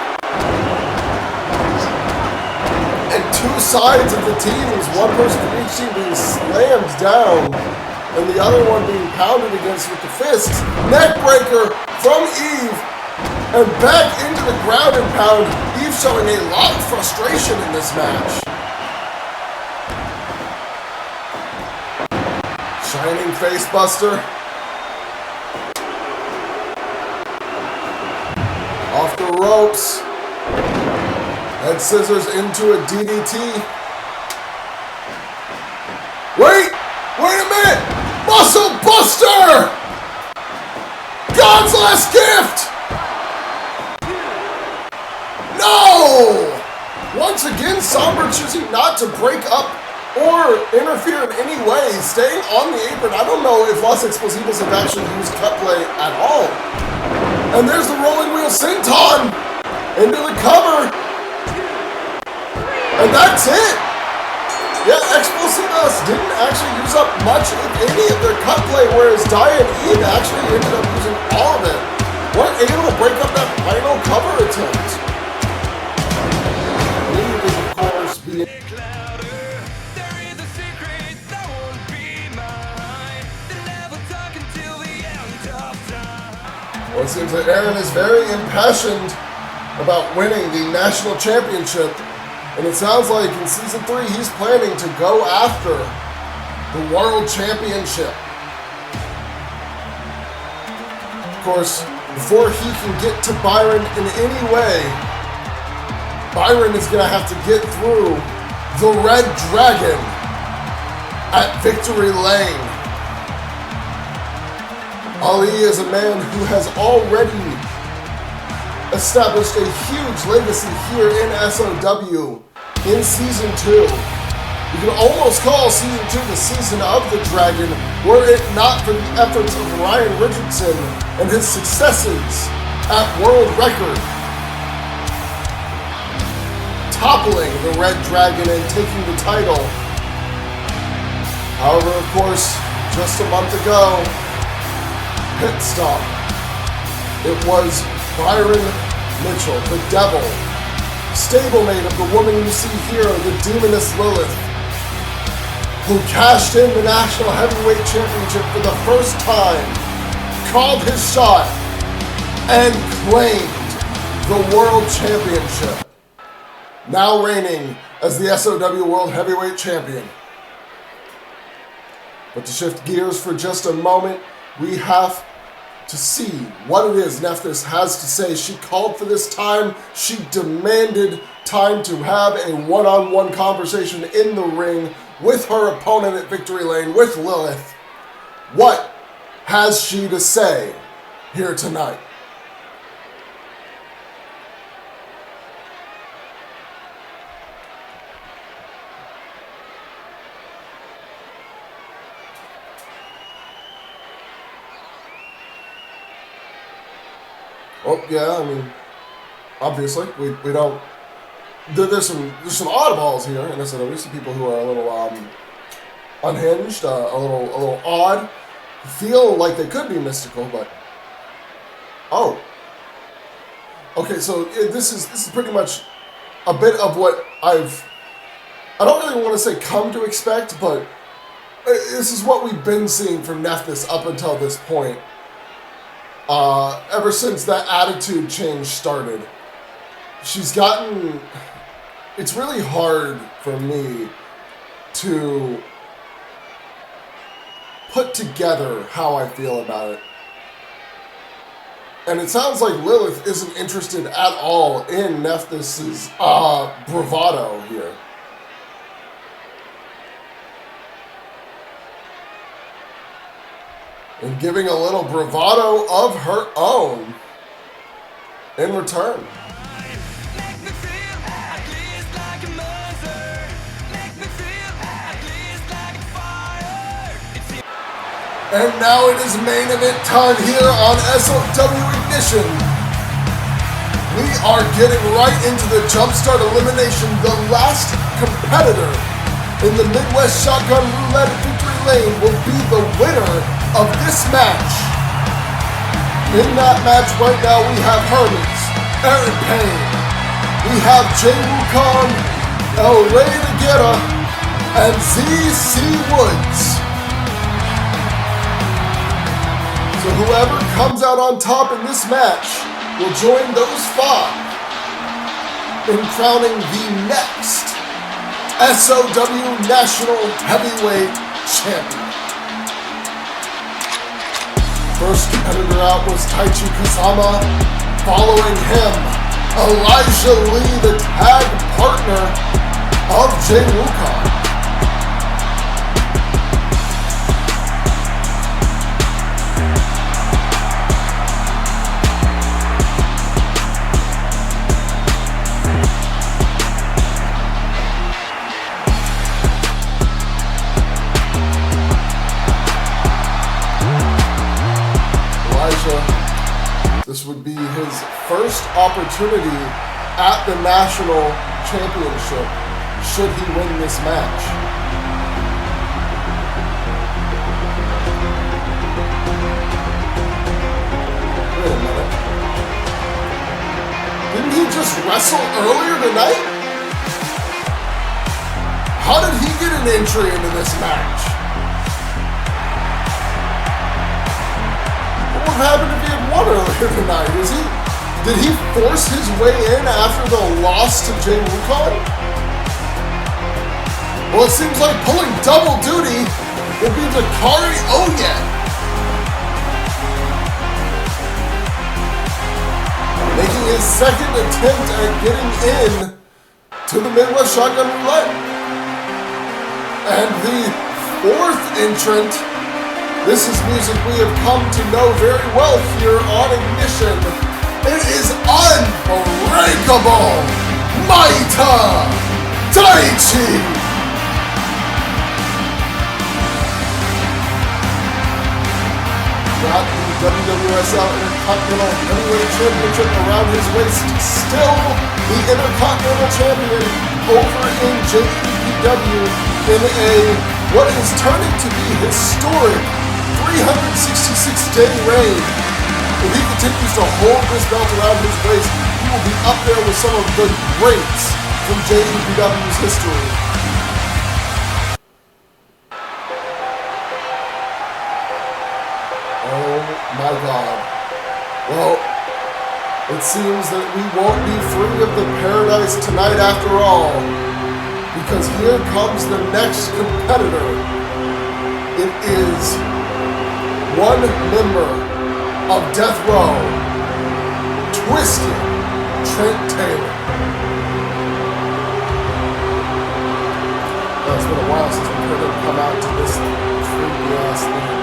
And two sides of the teams, one person from each team being slammed down, and the other one being pounded against with the fists. Neck breaker from Eve, and back into the ground and pound. Eve showing a lot of frustration in this match. Shining face buster. Off the ropes. Head scissors into a DDT. Wait a minute! Muscle Buster! God's last gift! No! Once again, Sombra choosing not to break up or interfere in any way, staying on the apron. I don't know if Los Explosivos have actually used cut play at all. And there's the rolling wheel senton into the cover. And that's it. Yeah, Explosivos didn't actually use up much, if any, of their cut play, whereas Daya and Eve actually ended up using all of it. Weren't able to break up that final cover attempt. Eve is, of course, being... Well, it seems that Aaron is very impassioned about winning the national championship, and it sounds like in Season 3 he's planning to go after the World Championship. Of course, before he can get to Byron in any way, Byron is going to have to get through the Red Dragon. at Victory Lane. Ali is a man who has already established a huge legacy here in SOW in Season 2. You can almost call Season 2 the Season of the Dragon, were it not for the efforts of Ryan Richardson and his successes at World Record, toppling the Red Dragon and taking the title. However, of course, just a month ago, pit stop. It was Byron Mitchell, the Devil, stablemate of the woman you see here, the Demoness Lilith, who cashed in the National Heavyweight Championship for the first time, called his shot, and claimed the World Championship. Now reigning as the SOW World Heavyweight Champion. But to shift gears for just a moment, we have to see what it is Nephthys has to say. She called for this time. She demanded time to have a one-on-one conversation in the ring with her opponent at Victory Lane, with Lilith. What has she to say here tonight? Oh yeah, I mean, obviously we don't. There's some oddballs here in SOW. Some people who are a little unhinged, a little odd, feel like they could be mystical, but oh, okay. So this is pretty much a bit of what I don't really want to say come to expect, but this is what we've been seeing from Nephthys up until this point. Ever since that attitude change started, she's gotten. It's really hard for me to put together how I feel about it. And it sounds like Lilith isn't interested at all in Nephthys' bravado here. And giving a little bravado of her own in return. And now it is main event time here on SOW Ignition. We are getting right into the Jump Start Elimination. The last competitor in the Midwest Shotgun Roulette Victory Lane will be the winner of this match. In that match right now we have Hermes, Aaron Payne, we have Wukon, El Rey de Guerra, and ZC Woods. So whoever comes out on top in this match will join those five in crowning the next SOW National Heavyweight Champion. First competitor out was Taichi Kazama. Following him, Elijah Lee, the tag partner of Wukon. This would be his first opportunity at the National Championship, should he win this match. Wait a minute. Didn't he just wrestle earlier tonight? How did he get an entry into this match? What happened if he had won earlier tonight? Did he force his way in after the loss to Wukon? Well, it seems like pulling double duty would be Dakari Oyet. Making his second attempt at getting in to the Midwest Shotgun Roulette. And the fourth entrant. This is music we have come to know very well here on Ignition. It is unbreakable Maita Daichi. Got the WWSL Intercontinental Heavyweight Championship around his waist. Still the Intercontinental Champion over in JPW in what is turning to be historic 366-day reign. If he continues to hold this belt around his waist, he will be up there with some of the greats from JPW's history. Oh my God. Well, it seems that we won't be free of the paradise tonight after all, because here comes the next competitor. It is one member of Death Row, Twisted Trent Taylor. Well, it's been a while since we heard him come out to this creepy ass thing.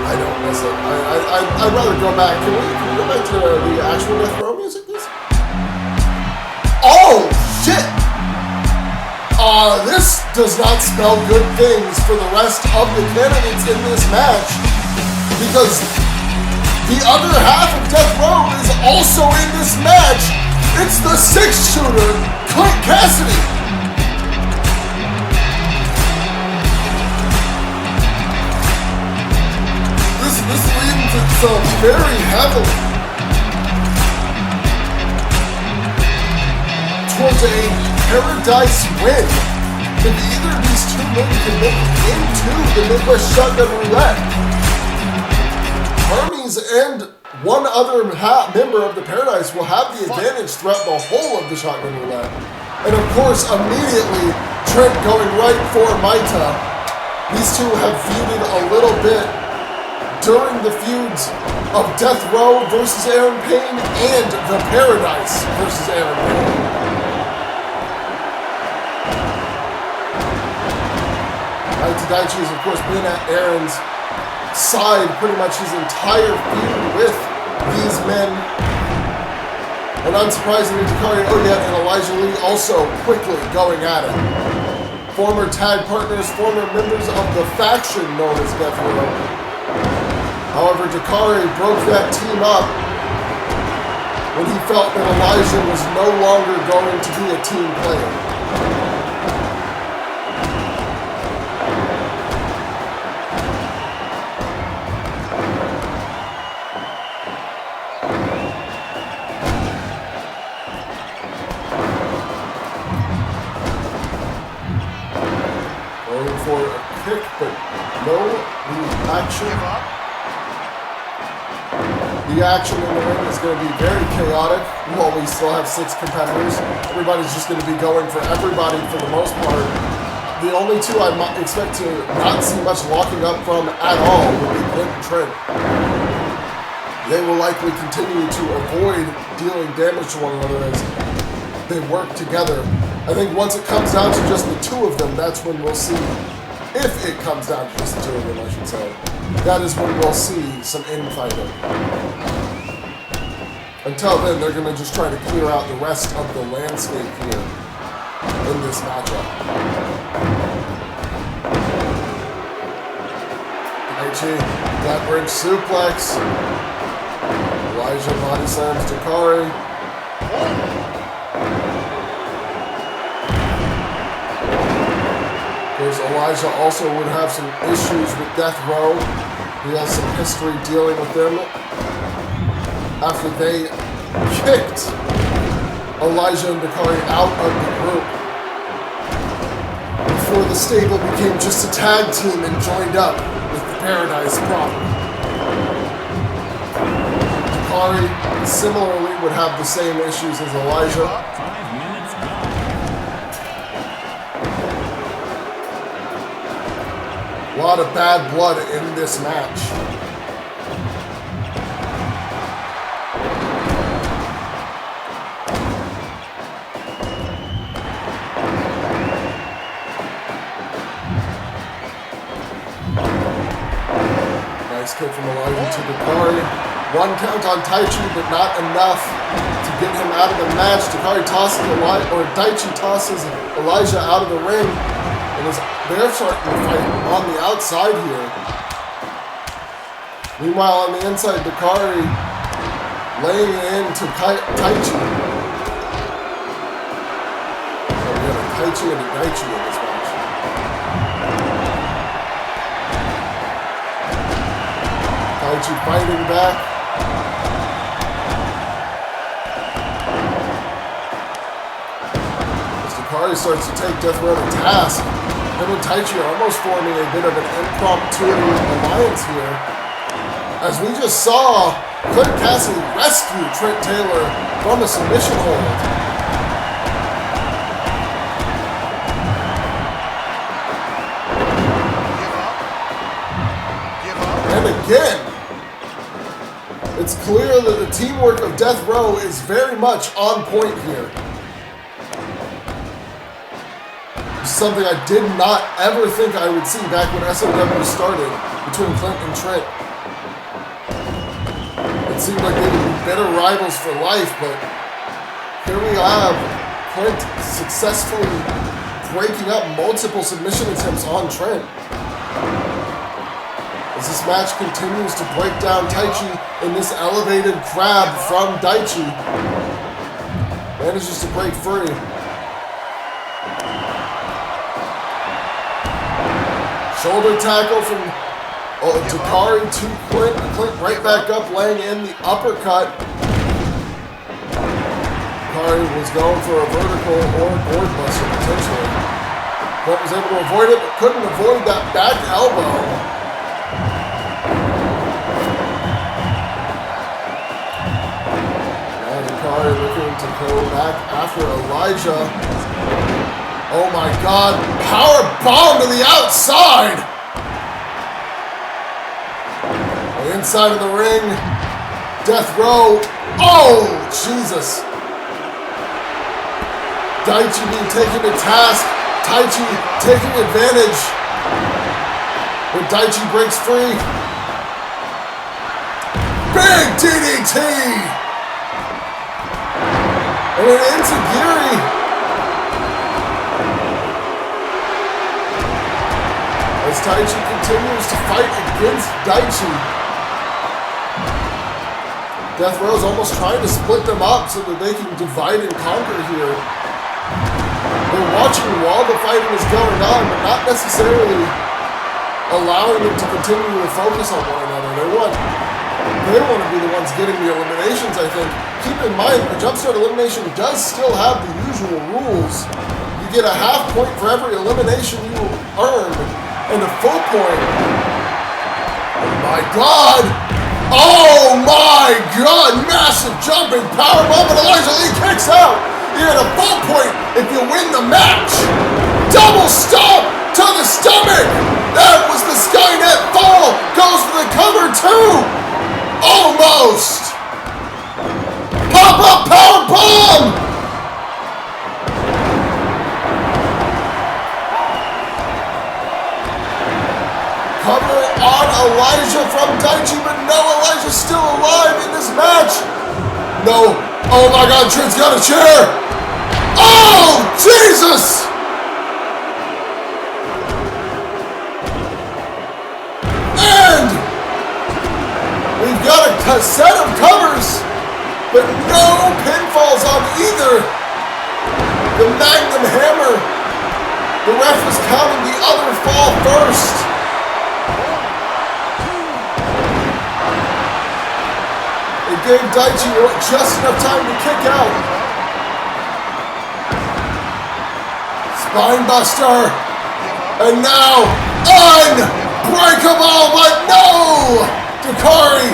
I don't miss it. I'd rather go back. Can we go back to the actual Death Row music, please? Oh, shit! This does not spell good things for the rest of the candidates in this match, because the other half of Death Row is also in this match. It's the six-shooter, Clint Cassidy. This leans itself very heavily towards a paradise win if either of these two men can make it into the Midwest Shotgun Roulette. Hermes and one other member of the Paradise will have the advantage throughout the whole of the Shotgun Roulette. And of course, immediately, Trent going right for Maita. These two have feuded a little bit during the feuds of Death Row versus Aaron Payne and the Paradise versus Aaron Payne. Maita Daichi has, of course, been at Aaron's side pretty much his entire feud with these men. And unsurprisingly, Dakari, Oyet, and Elijah Lee also quickly going at it. Former tag partners, former members of the faction known as Death Row. However, Dakari broke that team up when he felt that Elijah was no longer going to be a team player. Going for a kick, but no, the action. The action in the ring is going to be very chaotic. While we still have 6 competitors, everybody's just going to be going for everybody for the most part. The only two I might expect to not see much locking up from at all would be Clint and Trent. They will likely continue to avoid dealing damage to one another as they work together. I think once it comes down to just the two of them, that's when we'll see, if it comes down to just the two of them, I should say, that is when we'll see some infighting. Until then, they're going to just try to clear out the rest of the landscape here in this matchup. Daichi, that bridge suplex. Elijah body slams Dakari. Because Elijah also would have some issues with Death Row. He has some history dealing with them after they kicked Elijah and Dakari out of the group before the stable became just a tag team and joined up with the Paradise proper. Dakari similarly would have the same issues as Elijah. 5 minutes gone. A lot of bad blood in this match. kick from Elijah to Dakari. One count on Taichi, but not enough to get him out of the match. Dakari tosses Daichi tosses Elijah out of the ring, and they're starting to fight on the outside here. Meanwhile, on the inside, Dakari laying in to Taichi. We have a Taichi and a Daichi in this match. Taichi fighting back. Dakari starts to take Death Row to task. Him and Taichi are almost forming a bit of an impromptu alliance here. As we just saw, Clint Cassidy rescue Trent Taylor from a submission hold. And again, it's clear that the teamwork of Death Row is very much on point here. Something I did not ever think I would see back when SOW started between Clint and Trent. It seemed like they would be bitter rivals for life, but here we have Clint successfully breaking up multiple submission attempts on Trent. As this match continues to break down Taichi in this elevated grab from Daichi, manages to break free. Shoulder tackle from Dakari to Clint. Clint right back up, laying in the uppercut. Dakari was going for a vertical or board buster potentially. Clint was able to avoid it, but couldn't avoid that back elbow. Now Dakari looking to go back after Elijah. Oh my God, power bomb to the outside! The inside of the ring, Death Row, oh, Jesus. Daichi being taken to task, Taichi taking advantage, but Daichi breaks free. Big DDT! And an enziguri. As Taichi continues to fight against Daichi. Death Row is almost trying to split them up so that they can divide and conquer here. They're watching while the fighting is going on, but not necessarily allowing them to continue to focus on one another. They want to be the ones getting the eliminations, I think. Keep in mind, the Jump Start Elimination does still have the usual rules. You get a half point for every elimination you earn, and a full point. Oh my God! Oh my God! Massive jumping powerbomb, and Elijah Lee kicks out. You get a full point if you win the match. Double stomp to the stomach. That was the Skynet fall. Goes for the cover too. Almost. Pop up powerbomb. Cover on Elijah from Daichi, but no, Elijah's still alive in this match. No. Oh my God, Trent's got a chair. Oh, Jesus. And we've got a set of covers, but no pinfalls on either. The Magnum Hammer. The ref was counting the other fall first. It gave Daichi just enough time to kick out. Spine buster. And now, unbreakable, but no! Dakari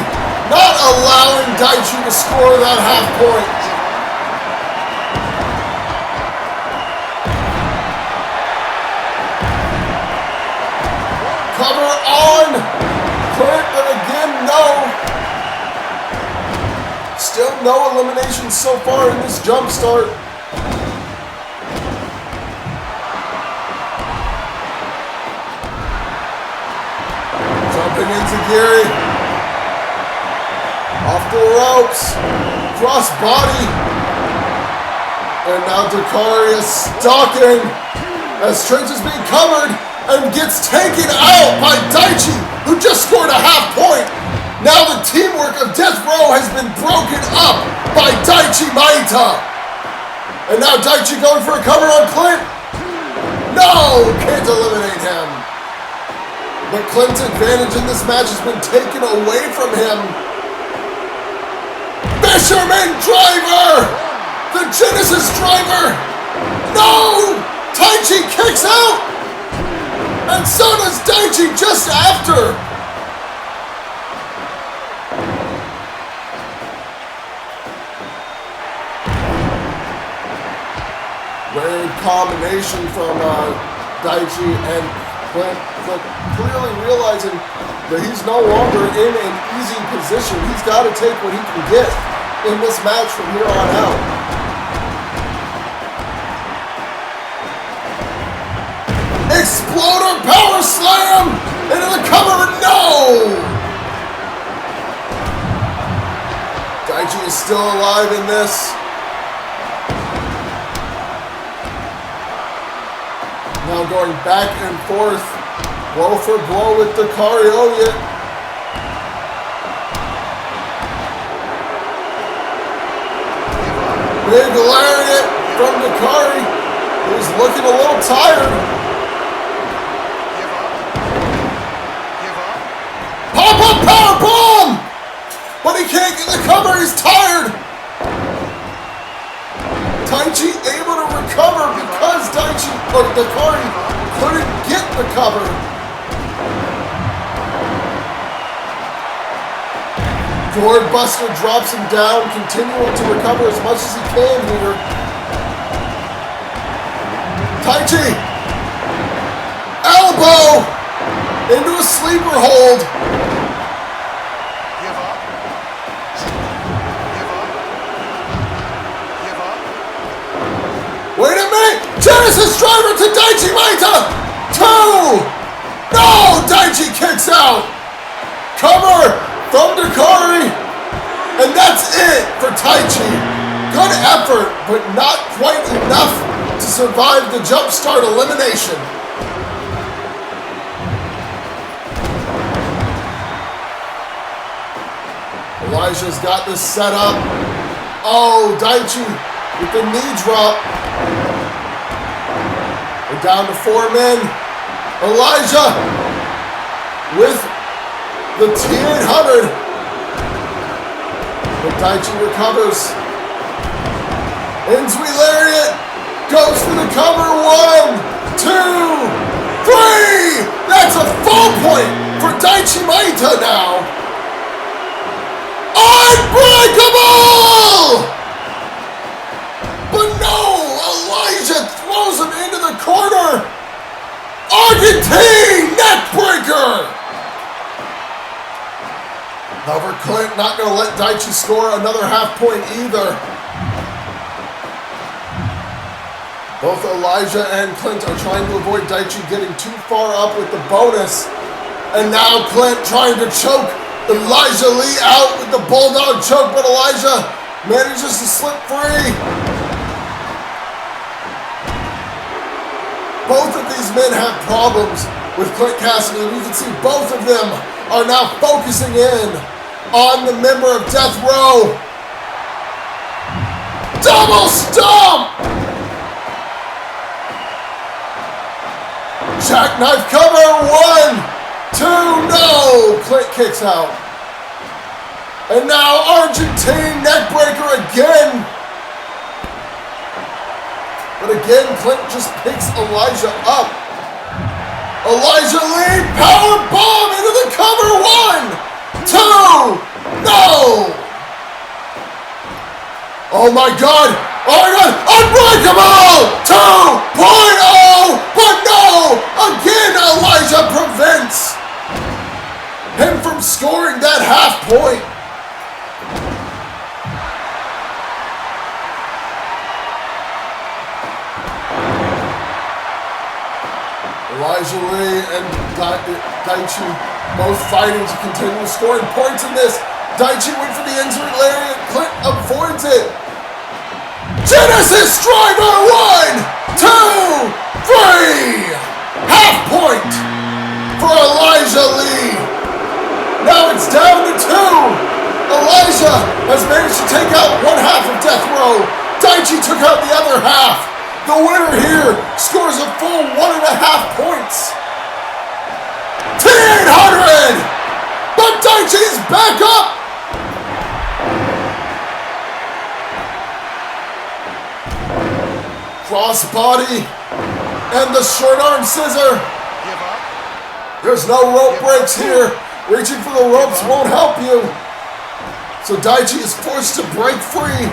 not allowing Daichi to score that half point. Cover on Clint, and again, no. Still no eliminations so far in this jump start. Jumping into Gary. the ropes. Cross body. And now Dakari is stalking as Trent is being covered and gets taken out by Daichi, who just scored a half point. Now the teamwork of Death Row has been broken up by Daichi Maita. And now Daichi going for a cover on Clint. No, can't eliminate him. But Clint's advantage in this match has been taken away from him. Fisherman driver! The Genesis driver! No! Taichi kicks out! And so does Daichi just after! Weird combination from Daichi and Clint clearly realizing that he's no longer in an easy position. He's got to take what he can get in this match from here on out. Exploder power slam into the cover. No! Daichi is still alive in this. Now going back and forth, blow for blow with Dakari Oyet. Big lariat from Dakari, who's looking a little tired. Pop-up power bomb! But he can't get the cover, he's tired. Daichi able to recover because Dakari couldn't get the cover. Gourd Buster drops him down, continuing to recover as much as he can here. Daichi! Elbow! Into a sleeper hold. Wait a minute! Genesis driver to Daichi Maita! 2! No! Daichi kicks out! Cover from Dakari! And that's it for Taichi. Good effort, but not quite enough to survive the Jump Start Elimination. Elijah's got this set up. Oh, Daichi with the knee drop. We're down to 4 men. Elijah with the T-800. But Daichi recovers. Insui lariat goes for the cover. 1, 2, 3. That's a full point for Daichi Maita now. Unbreakable! But no, Elijah throws him into the corner. Argentine neckbreaker. However, Clint not going to let Daichi score another half point either. Both Elijah and Clint are trying to avoid Daichi getting too far up with the bonus. And now Clint trying to choke Elijah Lee out with the Bulldog choke, but Elijah manages to slip free. Both of these men have problems with Clint Cassidy, and you can see both of them are now focusing in on the member of Death Row. Double stomp! Jackknife cover. 1, 2, no! Clint kicks out. And now Argentine neckbreaker again. But again, Clint just picks Elijah up. Elijah Lee, power bomb into the cover. 1, 2, no! Oh my God! Oh my God! Unbreakable! 2.0! But no! Again, Elijah prevents him from scoring that half point. Elijah Lee and Daichi both fighting to continue scoring points in this. Daichi went for the injury lariat. Clint avoids it. Genesis driver, 1, 2, 3. Half point for Elijah Lee. Now it's down to 2. Elijah has managed to take out one half of Death Row. Daichi took out the other half. The winner here scores a full 1.5 points. T800! But Daichi's back up! Crossbody and the short arm scissor. There's no rope breaks here. Reaching for the ropes won't help you. So Daichi is forced to break free.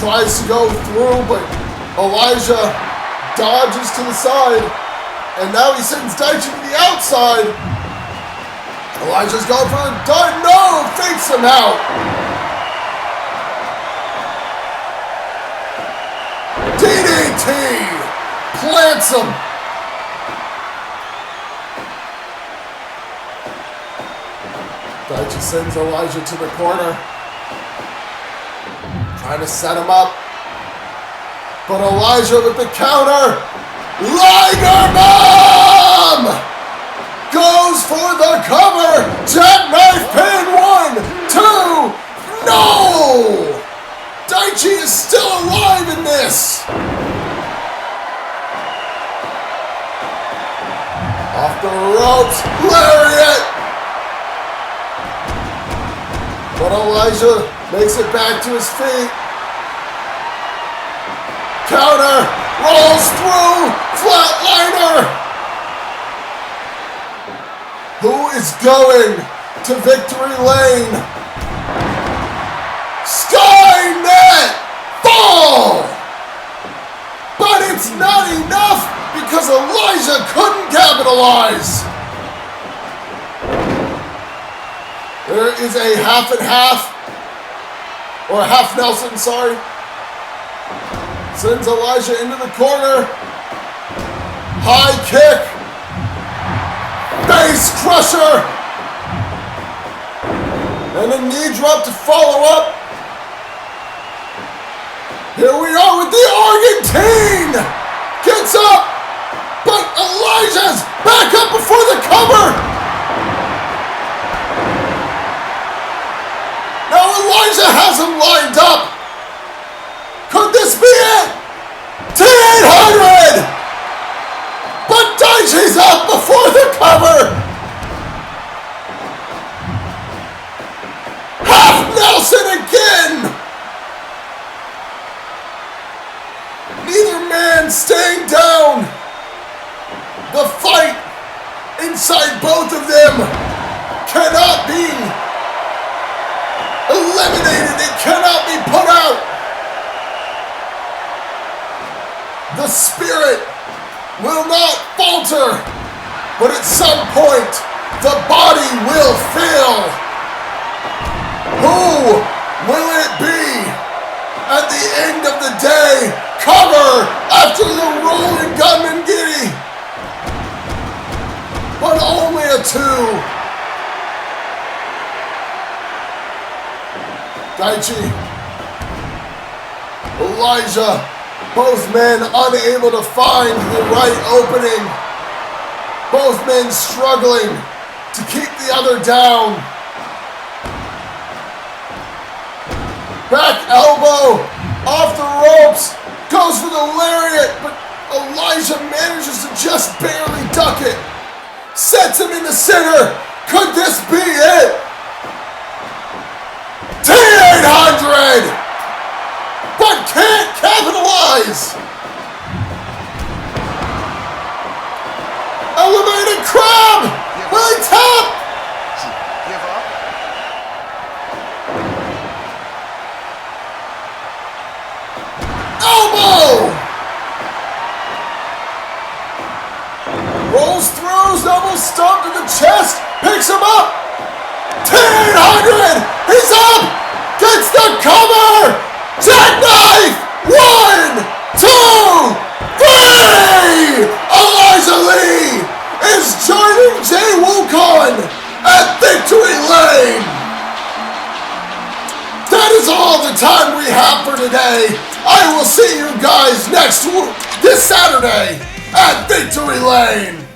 Tries to go through, but Elijah dodges to the side. And now he sends Daichi to the outside. Elijah's going for the dart. No! Fakes him out. DDT! Plants him. Daichi sends Elijah to the corner. Trying to set him up. But Elijah with the counter. Liger Bomb! Goes for the cover. Jackknife pin. 1, 2. No! Daichi is still alive in this. Off the ropes. Lariat. But Elijah makes it back to his feet. Counter, rolls through, flatliner. Who is going to Victory Lane? Skynet fall! But it's not enough because Elijah couldn't capitalize. There is a half and half, or a half Nelson, sorry. Sends Elijah into the corner. High kick. Base crusher. And a knee drop to follow up. Here we are with the Argentine. Gets up. But Elijah's back up before the cover. Now Elijah has him lined up. Could this be it? T800! But Daichi's up before the cover. Half Nelson again. Neither man staying down. The fight inside both of them cannot be eliminated. It cannot be put out. The spirit will not falter, but at some point, the body will fail. Who will it be? At the end of the day, cover after the rolling gunman giddy. But only a 2. Daichi, Elijah, both men unable to find the right opening. Both men struggling to keep the other down. Back elbow, off the ropes, goes for the lariat, but Elijah manages to just barely duck it. Sets him in the center. Could this be it? T800! But can't capitalize! Elevated crab! Will he tap? Give up. Elbow! Rolls through, double stomp to the chest, picks him up! T800! He's up! Gets the cover! Jackknife! 1, 2, 3! Elijah Lee is joining Jay Wukon at Victory Lane! day. I will see you guys this Saturday at Victory Lane.